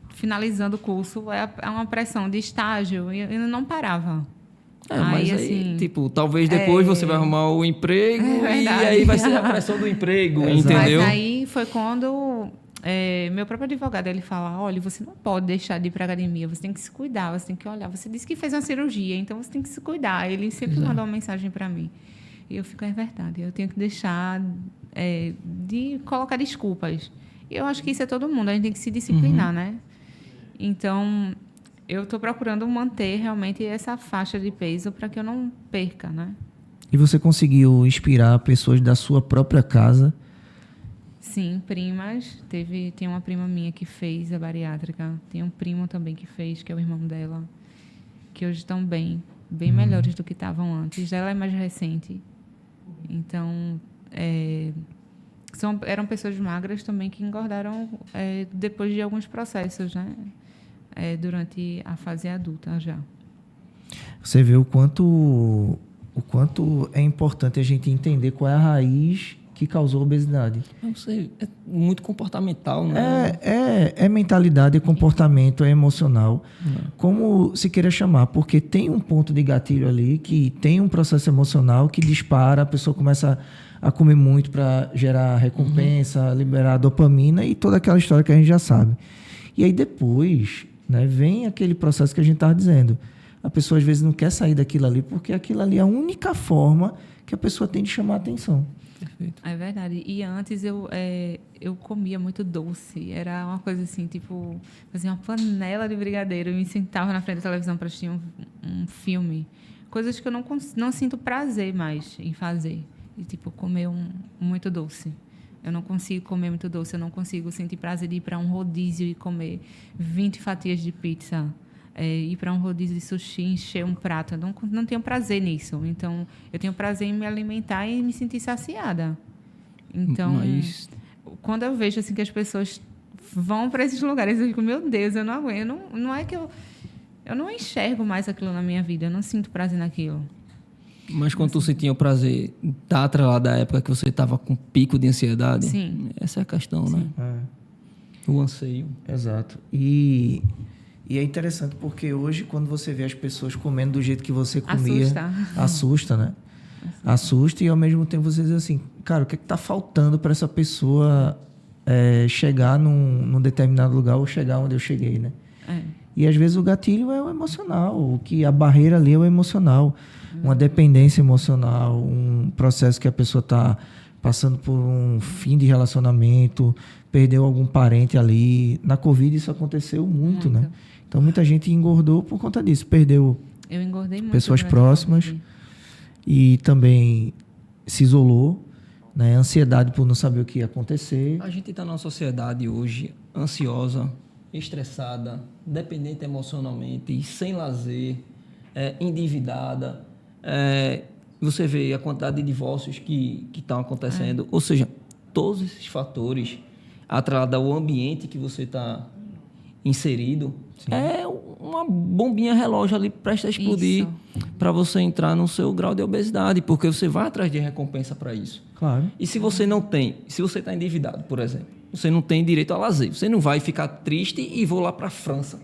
finalizando o curso, é uma pressão de estágio e eu não parava. Mas aí, assim, tipo, talvez depois você vai arrumar o emprego e aí vai ser a pressão do emprego, entendeu? Mas aí foi quando meu próprio advogado, ele fala, olha, você não pode deixar de ir para a academia, você tem que se cuidar, você tem que olhar. Você disse que fez uma cirurgia, então você tem que se cuidar. Ele sempre manda uma mensagem para mim. E eu fico, é verdade, eu tenho que deixar de colocar desculpas. E eu acho que isso é todo mundo, a gente tem que se disciplinar, né? Então... eu estou procurando manter realmente essa faixa de peso para que eu não perca, né? E você conseguiu inspirar pessoas da sua própria casa? Sim, primas. Tem uma prima minha que fez a bariátrica. Tem um primo também que fez, que é o irmão dela. Que hoje estão bem melhores do que estavam antes. Ela é mais recente. Então, eram pessoas magras também que engordaram depois de alguns processos, né? Durante a fase adulta já. Você vê o quanto é importante a gente entender qual é a raiz que causou a obesidade. Não sei, é muito comportamental, né? É mentalidade, é comportamento, é emocional, como se queira chamar, porque tem um ponto de gatilho ali que tem um processo emocional que dispara, a pessoa começa a comer muito para gerar recompensa, liberar dopamina e toda aquela história que a gente já sabe. E aí depois, né, vem aquele processo que a gente estava dizendo. A pessoa às vezes não quer sair daquilo ali porque aquilo ali é a única forma que a pessoa tem de chamar a atenção. Perfeito. É verdade. E antes eu comia muito doce. Era uma coisa assim, tipo, fazia uma panela de brigadeiro e me sentava na frente da televisão para assistir um filme. Coisas que eu não sinto prazer mais em fazer. E, tipo, comer muito doce. Eu não consigo comer muito doce. Eu não consigo sentir prazer de ir para um rodízio e comer 20 fatias de pizza. Ir para um rodízio de sushi, encher um prato. Eu não tenho prazer nisso. Então, eu tenho prazer em me alimentar e me sentir saciada. Então, quando eu vejo assim, que as pessoas vão para esses lugares, eu digo, meu Deus, eu não aguento. Não é que eu não enxergo mais aquilo na minha vida. Eu não sinto prazer naquilo. Mas quando tu sentia o prazer, tá atrelado à época que você estava com pico de ansiedade? Sim. Essa é a questão, né? O anseio. Exato. E é interessante porque hoje, quando você vê as pessoas comendo do jeito que você comia... Assusta, né? Assusta e, ao mesmo tempo, você diz assim, cara, o que está faltando para essa pessoa chegar num determinado lugar ou chegar onde eu cheguei, né? E, às vezes, o gatilho é o emocional, a barreira ali é o emocional. Uma dependência emocional, um processo que a pessoa está passando por um fim de relacionamento, perdeu algum parente ali. Na Covid isso aconteceu muito, né? Então muita gente engordou por conta disso, perdeu pessoas próximas e também se isolou, né? Ansiedade por não saber o que ia acontecer. A gente está numa sociedade hoje ansiosa, estressada, dependente emocionalmente, sem lazer, endividada. Você vê a quantidade de divórcios que estão acontecendo. Ou seja, todos esses fatores, atrelado ao ambiente que você está inserido, é uma bombinha relógio ali presta a explodir para você entrar no seu grau de obesidade, porque você vai atrás de recompensa para isso. Claro. E se você não tem, se você está endividado, por exemplo, você não tem direito a lazer, você não vai ficar triste e vou lá para a França.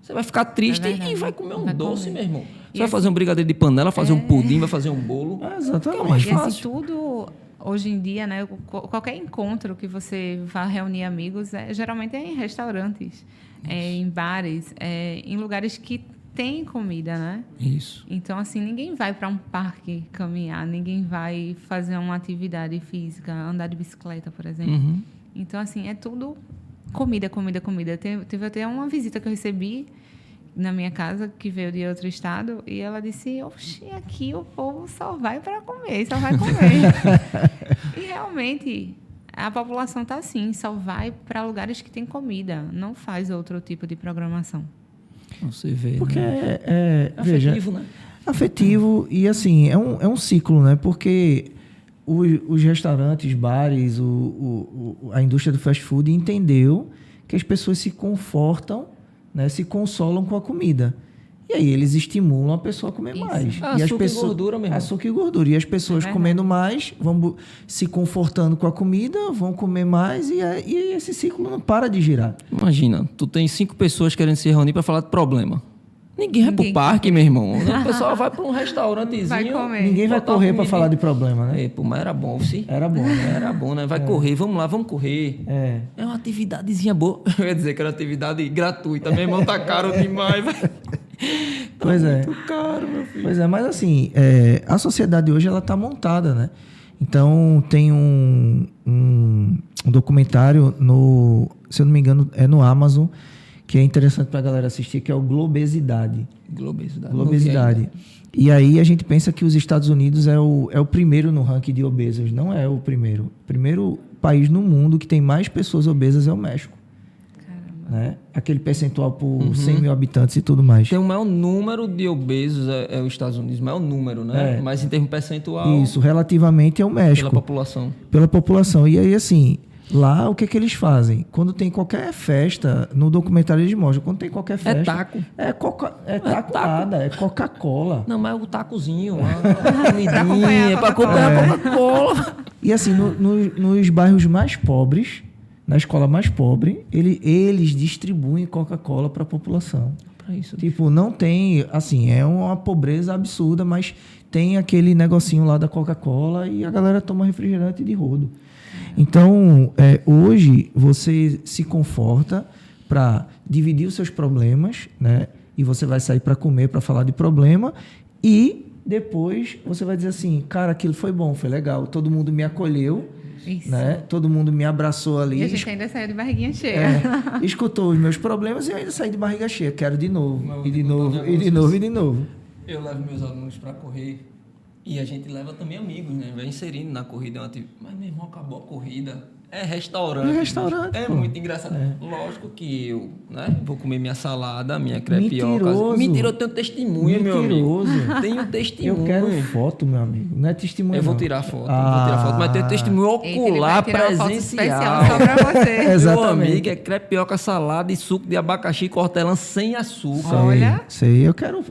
Você vai ficar triste e vai comer um doce, meu irmão. Você vai fazer um brigadeiro de panela, fazer um pudim, vai fazer um bolo. Exatamente. É mais E fácil. assim, tudo hoje em dia, né? Qualquer encontro que você vá reunir amigos, geralmente é em restaurantes, em bares, em lugares que tem comida, né? Isso. Então, assim, ninguém vai para um parque caminhar, ninguém vai fazer uma atividade física, andar de bicicleta, por exemplo. Então, assim, é tudo comida, comida, comida. Teve até uma visita que eu recebi na minha casa, que veio de outro estado, e ela disse, oxi, aqui o povo só vai para comer, só vai comer. E realmente, a população está assim, só vai para lugares que tem comida, não faz outro tipo de programação. Você vê, Porque né? afetivo, né? Afetivo e, assim, é um ciclo, né? Porque os restaurantes, bares, a indústria do fast food entendeu que as pessoas se confortam, né, se consolam com a comida. E aí eles estimulam a pessoa a comer mais. E açúcar e gordura mesmo. Açúcar e gordura. E as pessoas comendo mais, vão se confortando com a comida, vão comer mais e esse ciclo não para de girar. Imagina, tu tem 5 pessoas querendo se reunir para falar de problema. Ninguém vai pro parque, meu irmão. O pessoal vai para um restaurantezinho. Vai comer. Ninguém vai correr para falar de problema, né? Pô, mas era bom, sim. Era bom, né? Era bom, né? Vai correr, vamos lá, vamos correr. É uma atividadezinha boa. Eu ia dizer que era atividade gratuita. Meu irmão, tá caro demais. Pois é. Muito caro, meu filho. Pois é, mas assim, a sociedade hoje, ela tá montada, né? Então, tem um documentário se eu não me engano, é no Amazon, que é interessante para a galera assistir, que é o Globesidade. Globesidade. E aí a gente pensa que os Estados Unidos é o primeiro no ranking de obesos. Não é o primeiro. O primeiro país no mundo que tem mais pessoas obesas é o México. Caramba. Né? Aquele percentual por 100 mil habitantes e tudo mais. Tem o maior número de obesos é os Estados Unidos. O maior número, né? Mas em termos percentual... Isso, relativamente é o México. Pela população. Pela população. E aí, assim, Lá, o que que eles fazem? Quando tem qualquer festa, no documentário eles mostram, quando tem qualquer festa... É taco. É taco nada, é Coca-Cola. Não, mas o tacozinho, uma comidinha, pra acompanhar a Coca-Cola. E assim, nos bairros mais pobres, na escola mais pobre, eles distribuem Coca-Cola para a população. Pra isso. Tipo, não tem, assim, é uma pobreza absurda, mas tem aquele negocinho lá da Coca-Cola e a galera toma refrigerante de rodo. Então, hoje, você se conforta para dividir os seus problemas, né? E você vai sair para comer, para falar de problema, e depois você vai dizer assim, cara, aquilo foi bom, foi legal, todo mundo me acolheu, Isso. né? Todo mundo me abraçou ali. E a gente ainda saiu de barriguinha cheia. Escutou os meus problemas e eu ainda saí de barriga cheia. Quero de novo, e de novo, e de novo, e de novo. Eu levo meus alunos para correr e a gente leva também amigos, né? Vai inserindo na corrida. Mas, meu irmão, acabou a corrida. É restaurante. É restaurante, É pô. muito engraçado. Lógico que eu, né? Vou comer minha salada, minha crepioca. Mentira, eu tenho testemunha, meu amigo. Tenho testemunha. Eu quero foto, meu amigo. Não é testemunha, Eu vou não. tirar foto, mas tenho testemunho ocular presencial. Só pra você. Meu Exatamente. amigo, é crepioca, salada e suco de abacaxi e hortelã sem açúcar. Olha. Sei, eu quero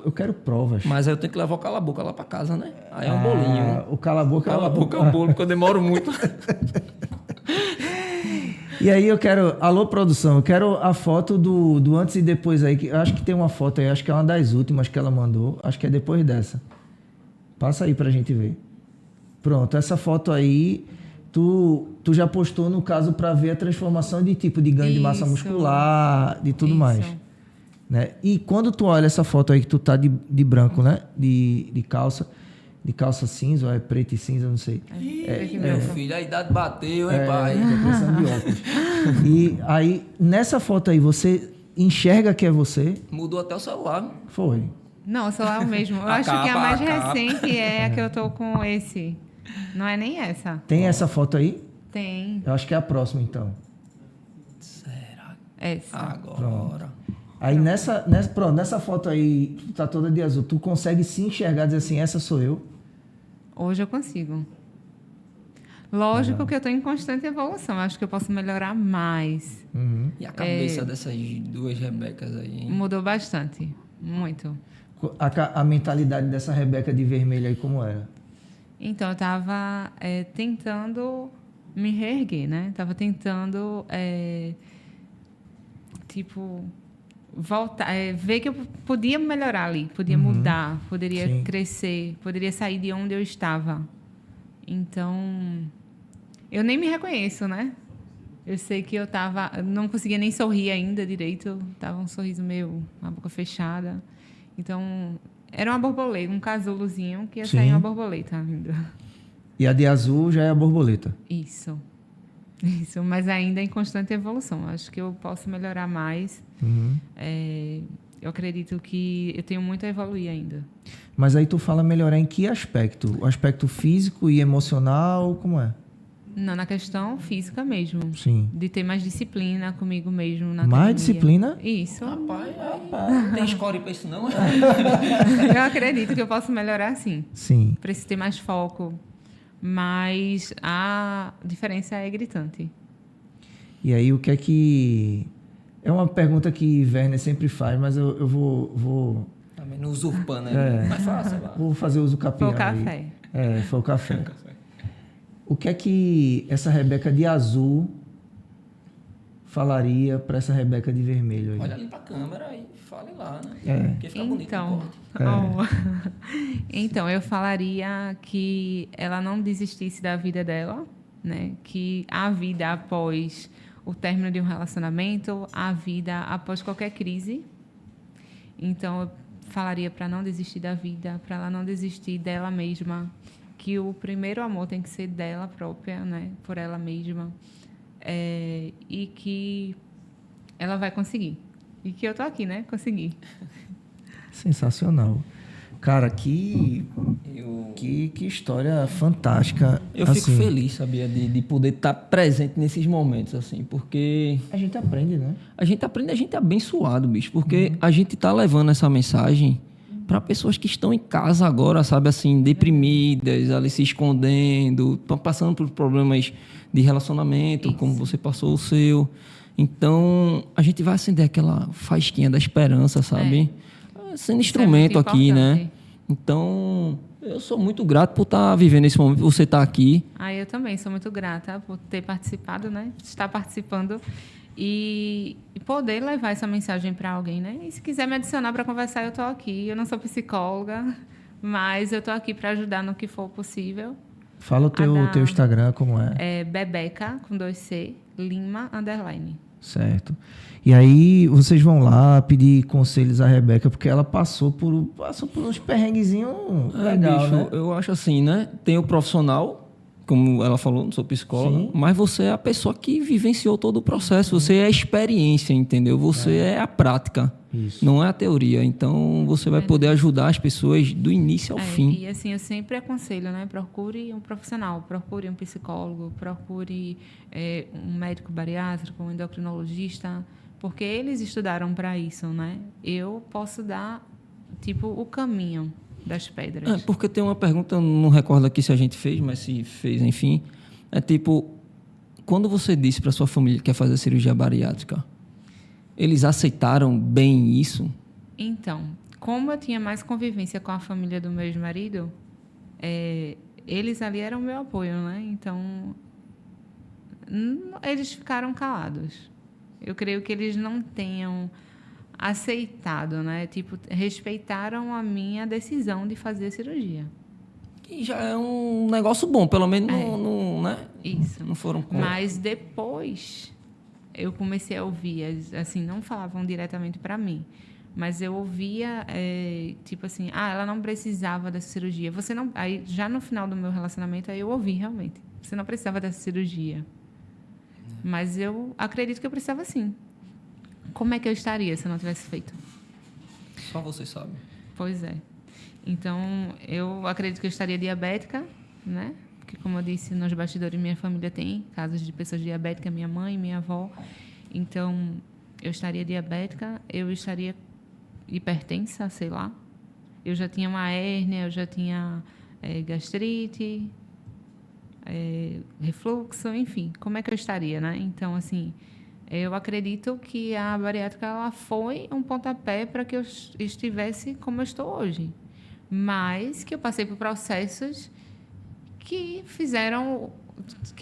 provas. Mas aí eu tenho que levar o cala-boca lá pra casa, né? Aí é um bolinho. O cala-boca Cala a boca é um bolo, porque eu demoro muito. E aí eu quero... Alô, produção, eu quero a foto do antes e depois aí. Que eu acho que tem uma foto aí, acho que é uma das últimas que ela mandou. Acho que é depois dessa. Passa aí pra gente ver. Pronto, essa foto aí... Tu já postou, no caso, para ver a transformação de tipo de ganho de massa Isso. muscular, de tudo Isso. mais. Né? E quando tu olha essa foto aí que tu tá de branco, né? De calça cinza, ou é preto e cinza, não sei. Meu filho, a idade bateu, hein, pai? Tô pensando de óculos. E aí, nessa foto aí, você enxerga que é você? Mudou até o celular. Foi. Não, o celular é o mesmo. Eu acho que a mais recente é a que eu tô com esse. Não é nem essa. Tem essa foto aí? Tem. Eu acho que é a próxima, então. Será? Essa. Agora. Aí nessa foto aí, tu tá toda de azul, tu consegue se enxergar e dizer assim, essa sou eu? Hoje eu consigo. Lógico que eu estou em constante evolução. Acho que eu posso melhorar mais. Uhum. E a cabeça dessas duas Rebecas aí, hein? Mudou bastante. Muito. A mentalidade dessa Rebeca de vermelho aí, como era? Então, eu estava tentando me reerguer, né? Estava tentando, voltar, ver que eu podia melhorar ali, podia mudar, poderia Sim. crescer, poderia sair de onde eu estava. Então, eu nem me reconheço, né? Eu sei que eu não conseguia nem sorrir ainda direito, estava um sorriso meio, a boca fechada. Então, era uma borboleta, um casulozinho que ia Sim. sair uma borboleta ainda. E a de azul já é a borboleta. Isso, mas ainda em constante evolução. Acho que eu posso melhorar mais. Uhum. Eu acredito que eu tenho muito a evoluir ainda. Mas aí tu fala melhorar em que aspecto? O aspecto físico e emocional, como é? Não, na questão física mesmo. Sim. De ter mais disciplina comigo mesmo na Mais academia. disciplina? Isso. Rapaz, não tem score pra isso não? Eu acredito que eu posso melhorar sim. Sim. Preciso ter mais foco. Mas a diferença é gritante. E aí o que é que... É uma pergunta que Werner sempre faz, mas eu vou Também não usurpando, né? Mas fácil, lá. vou fazer uso capião. Foi o café. Aí. Foi o café. O que é que essa Rebeca de azul falaria para essa Rebeca de vermelho aí? Olha ali pra câmera e fale lá, né? Porque fica bonito. Então, então, eu falaria que ela não desistisse da vida dela, né? Que a vida após o término de um relacionamento, a vida após qualquer crise. Então, eu falaria para não desistir da vida, para ela não desistir dela mesma, que o primeiro amor tem que ser dela própria, né? Por ela mesma. E que ela vai conseguir. E que eu tô aqui, né? Consegui. Sensacional. Cara, que história fantástica. Eu fico assim, feliz, sabia, de poder estar presente nesses momentos, assim, porque A gente aprende, né? a gente aprende, a gente é abençoado, bicho, porque a gente tá levando essa mensagem para pessoas que estão em casa agora, sabe, assim, deprimidas, ali se escondendo, estão passando por problemas de relacionamento, Isso. como você passou o seu. Então, a gente vai acender aquela faísquinha da esperança, sabe? Sendo instrumento muito aqui, né? importante. Então, eu sou muito grato por estar vivendo esse momento, por você estar aqui. Eu também sou muito grata por ter participado, né? Estar participando e poder levar essa mensagem para alguém, né? E se quiser me adicionar para conversar, eu estou aqui. Eu não sou psicóloga, mas eu estou aqui para ajudar no que for possível. Fala o teu Instagram, como é? É Bebeca, com 2C, Lima, _. Certo. E aí vocês vão lá pedir conselhos à Rebeca, porque ela passou por uns perrenguezinhos legal, Bicho, né? eu acho assim, né? Tem o profissional, como ela falou, não sou psicóloga, Sim. mas você é a pessoa que vivenciou todo o processo, você é a experiência, entendeu? Você é a prática, Isso. não é a teoria. Então, você vai poder ajudar as pessoas do início ao fim. E assim, eu sempre aconselho, né? Procure um profissional, procure um psicólogo, procure um médico bariátrico, um endocrinologista, porque eles estudaram para isso, né? Eu posso dar, tipo, o caminho das pedras. Porque tem uma pergunta, eu não recordo aqui se a gente fez, mas se fez, enfim. É tipo, quando você disse para sua família que quer fazer cirurgia bariátrica, eles aceitaram bem isso? Então, como eu tinha mais convivência com a família do meu ex-marido, eles ali eram o meu apoio, né? Então, eles ficaram calados. Eu creio que eles não tenham aceitado, né? Tipo, respeitaram a minha decisão de fazer a cirurgia. Que já é um negócio bom, pelo menos não, né? Isso. Não foram contra. Mas depois eu comecei a ouvir, assim, não falavam diretamente para mim, mas eu ouvia, tipo assim, ela não precisava dessa cirurgia. Você não, aí já no final do meu relacionamento aí eu ouvi realmente, você não precisava dessa cirurgia. Mas eu acredito que eu precisava sim. Como é que eu estaria se eu não tivesse feito? Só você sabe. Pois é. Então, eu acredito que eu estaria diabética, né? Porque, como eu disse, nos bastidores minha família tem casos de pessoas diabéticas, minha mãe, minha avó. Então, eu estaria diabética, eu estaria hipertensa, sei lá. Eu já tinha uma hérnia, eu já tinha gastrite, refluxo, enfim. Como é que eu estaria, né? Então, assim, eu acredito que a bariátrica ela foi um pontapé para que eu estivesse como eu estou hoje. Mas que eu passei por processos que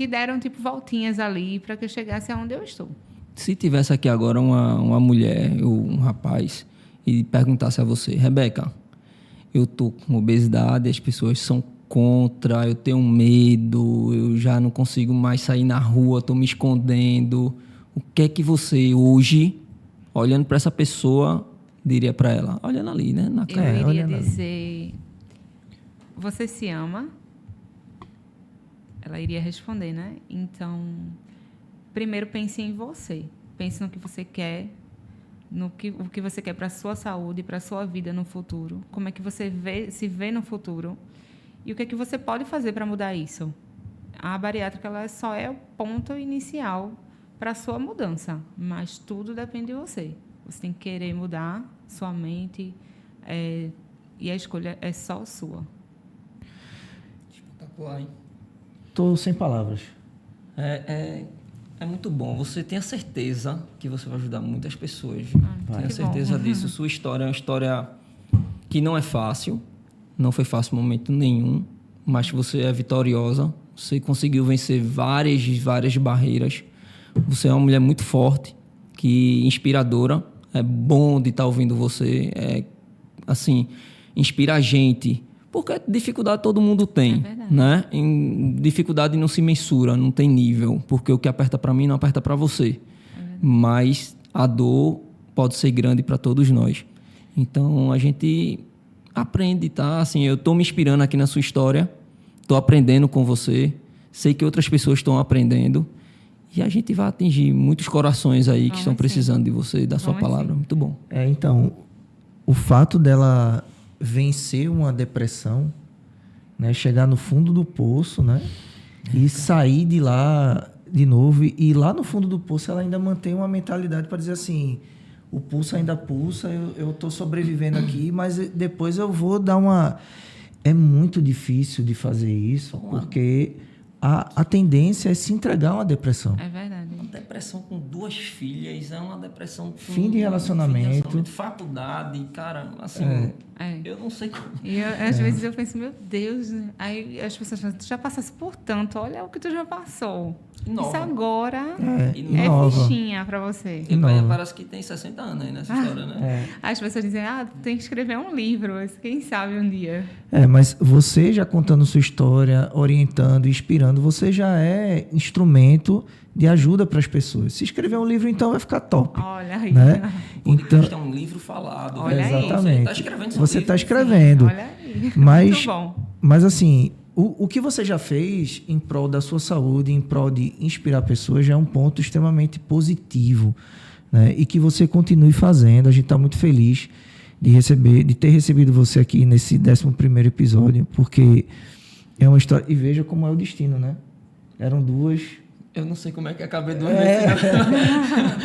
deram tipo voltinhas ali para que eu chegasse aonde eu estou. Se tivesse aqui agora uma mulher ou um rapaz e perguntasse a você, Rebeca, eu tô com obesidade, as pessoas são contra, eu tenho medo, eu já não consigo mais sair na rua, estou me escondendo. O que é que você hoje, olhando para essa pessoa, diria para ela? Olhando ali, né? Na cara. Eu iria dizer, você se ama? Ela iria responder, né? Então, primeiro pense em você. Pense no que você quer, o que você quer para a sua saúde, para a sua vida no futuro. Como é que você se vê no futuro? E o que é que você pode fazer para mudar isso? A bariátrica ela só é o ponto inicial para a sua mudança, mas tudo depende de você. Você tem que querer mudar sua mente e a escolha é só sua. Espetacular, hein? Tô sem palavras. É muito bom. Você tem a certeza que você vai ajudar muitas pessoas. Tenha que certeza bom. disso. Sua história é uma história que não é fácil. Não foi fácil em momento nenhum. Mas você é vitoriosa. Você conseguiu vencer várias barreiras. Você é uma mulher muito forte, inspiradora. É bom de estar ouvindo você. Assim, inspira a gente. Porque dificuldade todo mundo tem, né? Dificuldade não se mensura, não tem nível. Porque o que aperta para mim não aperta para você. Mas a dor pode ser grande para todos nós. Então, a gente aprende, tá? Assim, eu estou me inspirando aqui na sua história. Estou aprendendo com você. Sei que outras pessoas estão aprendendo. E a gente vai atingir muitos corações aí que estão precisando de você e da sua palavra. Muito bom. Então, o fato dela vencer uma depressão, né, chegar no fundo do poço, né, e sair de lá de novo, e lá no fundo do poço ela ainda mantém uma mentalidade para dizer assim, o pulso ainda pulsa, eu estou sobrevivendo aqui, mas depois eu vou dar uma... É muito difícil de fazer isso, porque a tendência é se entregar a uma depressão. É verdade. Uma depressão com 2 filhas, é uma depressão com... Fim de relacionamento. Faculdade, cara, assim... Eu não sei como... E às vezes eu penso, meu Deus... Aí as pessoas falam, tu já passasse por tanto, olha o que tu já passou. Nova. Isso agora nova. fichinha pra você. E parece que tem 60 anos aí nessa história, né? As pessoas dizem, tu tem que escrever um livro, quem sabe um dia. Mas você já contando sua história, orientando, inspirando, você já é instrumento de ajuda para as pessoas. Se escrever um livro, então, vai ficar top. Olha aí. Né? Então, é um livro falado. Olha aí. Exatamente. Você está escrevendo. Olha aí. Mas, muito bom. Mas assim, o que você já fez em prol da sua saúde, em prol de inspirar pessoas, já é um ponto extremamente positivo, né? E que você continue fazendo. A gente está muito feliz de ter recebido você aqui nesse 11º episódio, porque é uma história... E veja como é o destino, né? Eram 2... Eu não sei como é que acabei 2 vezes.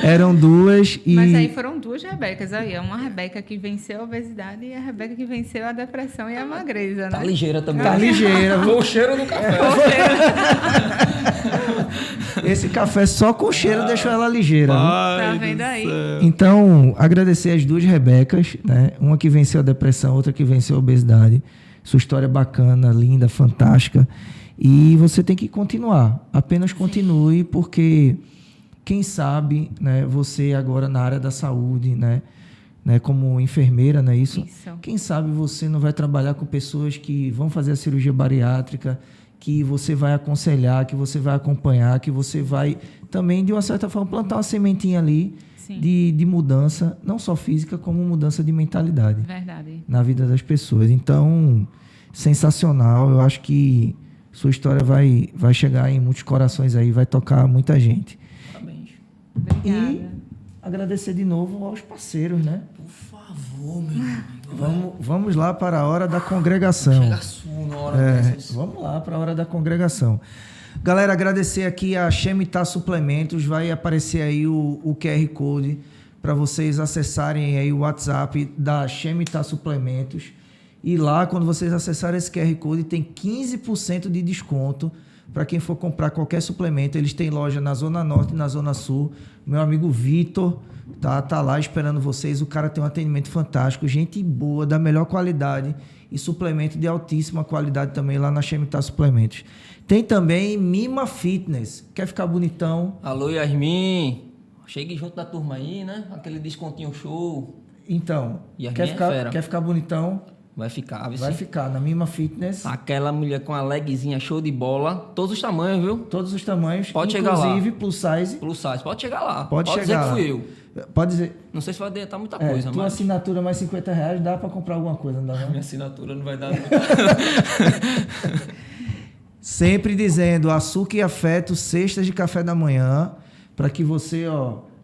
Eram 2 e... Mas aí foram 2 Rebecas aí. Uma Rebeca que venceu a obesidade e a Rebeca que venceu a depressão e a magreza, né? Tá ligeira também. Tá ligeira. O cheiro do café. Esse café só com cheiro deixou ela ligeira. Tá vendo aí? Então, agradecer as 2 Rebecas, né? Uma que venceu a depressão, outra que venceu a obesidade. Sua história é bacana, linda, fantástica. E você tem que continuar. Apenas continue, porque quem sabe, né, você agora na área da saúde, né, como enfermeira, não é isso? Quem sabe você não vai trabalhar com pessoas que vão fazer a cirurgia bariátrica, que você vai aconselhar, que você vai acompanhar, que você vai também, de uma certa forma, plantar uma sementinha ali de mudança, não só física, como mudança de mentalidade. Verdade. Na vida das pessoas. Então, sensacional. Eu acho que sua história vai chegar em muitos corações aí, vai tocar muita gente. Parabéns. Obrigada. E agradecer de novo aos parceiros, né? Por favor, meu amigo. Vamos lá para a hora da congregação. Chega sul na hora dessas. Vamos lá para a hora da congregação. Galera, agradecer aqui a Shemitah Suplementos. Vai aparecer aí o QR Code para vocês acessarem aí o WhatsApp da Shemitah Suplementos. E lá, quando vocês acessarem esse QR Code, tem 15% de desconto para quem for comprar qualquer suplemento. Eles têm loja na Zona Norte e na Zona Sul. Meu amigo Vitor tá lá esperando vocês. O cara tem um atendimento fantástico, gente boa, da melhor qualidade e suplemento de altíssima qualidade também lá na Shemitah Suplementos. Tem também Mima Fitness. Quer ficar bonitão? Alô, Yasmin. Chegue junto da turma aí, né? Aquele descontinho show. Então, Yasmin quer ficar bonitão? Vai ficar, Vai ficar na Mima Fitness. Aquela mulher com a legzinha show de bola. Todos os tamanhos, viu? Todos os tamanhos. Pode chegar lá. Inclusive plus size. Plus size. Pode chegar lá. Pode chegar dizer lá. que fui eu. Pode dizer. Não sei se vai adiantar muita coisa, tua mas... assinatura mais R$50 dá para comprar alguma coisa, não dá não? Minha assinatura não vai dar muita... Sempre dizendo açúcar e afeto, cestas de café da manhã, para que você,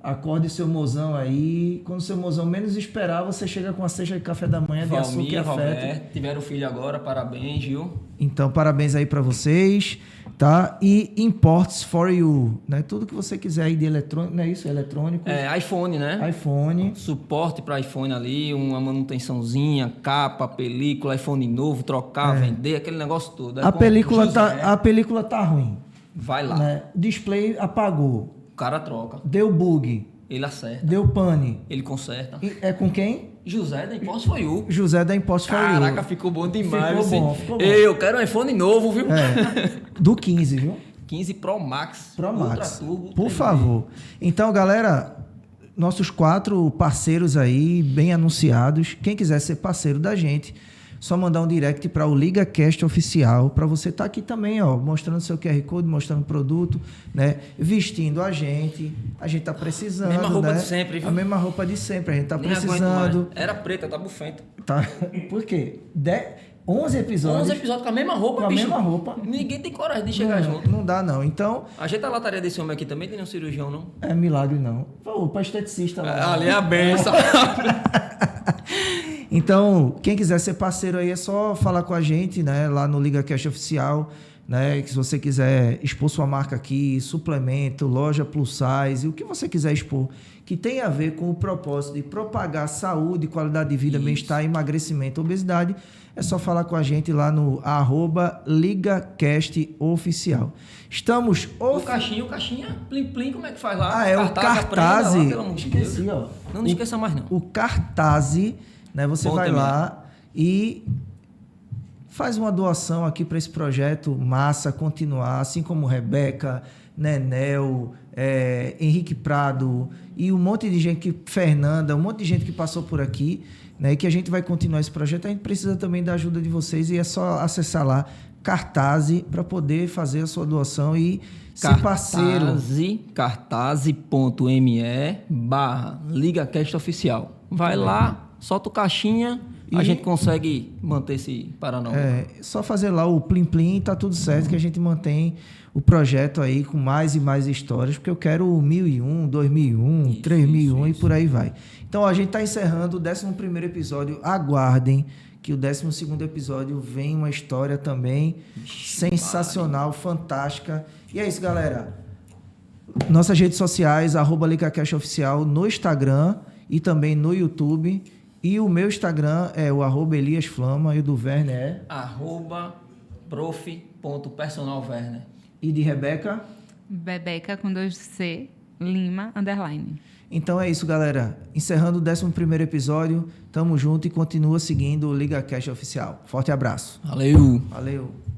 acorde seu mozão aí. Quando seu mozão menos esperar, você chega com a cesta de café da manhã de açúcar e afeto. Roberto, tiveram filho agora, parabéns, viu? Então, parabéns aí para vocês, tá? E Imports for You, né? Tudo que você quiser aí de eletrônico, não é isso? Eletrônico. iPhone, né? iPhone. Suporte para iPhone ali, uma manutençãozinha, capa, película, iPhone novo, trocar, vender, aquele negócio todo. A película tá ruim. Vai lá. Né? O display apagou. O cara troca. Deu bug. Ele acerta. Deu pane. Ele conserta. É com quem? José da Imposto For You. José da Imposto For You. Caraca, ficou bom demais. Ficou bom. Eu quero um iPhone novo, viu? Do 15, viu? 15 Pro Max. Pro Max. Ultra Turbo. Por favor. Então, galera, nossos 4 parceiros aí, bem anunciados. Quem quiser ser parceiro da gente, só mandar um direct para o LigaCast Oficial, para você estar aqui também, mostrando seu QR Code, mostrando o produto, né? Vestindo a gente tá precisando, mesma roupa né? de sempre, viu? A mesma roupa de sempre, a gente tá Nem precisando. Era preta, tá bufenta. Tá. Por quê? 11 episódios. 11 episódios com a mesma roupa, com bicho. a mesma roupa. Ninguém tem coragem de chegar junto. Não dá, não. Então... Ajeita a lataria desse homem aqui também, tem nenhum cirurgião, não? É milagre, não. Para esteticista lá. Ali é a benção. Então, quem quiser ser parceiro aí, é só falar com a gente, né? Lá no LigaCast Oficial, né? Que se você quiser expor sua marca aqui, suplemento, loja plus size, o que você quiser expor, que tem a ver com o propósito de propagar saúde, qualidade de vida, bem-estar, emagrecimento, obesidade, é só falar com a gente lá no @LigaCastOficial. Estamos... O caixinha, plim plim, como é que faz lá? É o cartaz. Esqueci, ó. Não esqueça mais não. O cartaz, né? Você Bom vai também. lá e faz uma doação aqui para esse projeto massa continuar, assim como Rebeca, Nenel, Henrique Prado e um monte de gente Fernanda, um monte de gente que passou por aqui, né? E que a gente vai continuar esse projeto. A gente precisa também da ajuda de vocês e é só acessar lá Cartaz para poder fazer a sua doação e ser parceiro. Cartaz.me/LigaCast Oficial. Vai lá, solta o caixinha, a gente consegue manter esse Paraná. Só fazer lá o Plim Plim e tá tudo certo, que a gente mantém o projeto aí com mais e mais histórias, porque eu quero o 1001, 2001, 3001 e por aí vai. Então, a gente está encerrando o 11º episódio. Aguardem que o 12º episódio vem uma história também sensacional, fantástica. E é isso, galera. Nossas redes sociais, @LigaCast Oficial no Instagram e também no YouTube. E o meu Instagram é o @EliasFlama e o do Werner é... @prof.personalwerner. E de Rebeca? Bebeca com 2C, Lima, _. Então é isso, galera. Encerrando o 11º episódio. Tamo junto e continua seguindo o LigaCast Oficial. Forte abraço. Valeu! Valeu!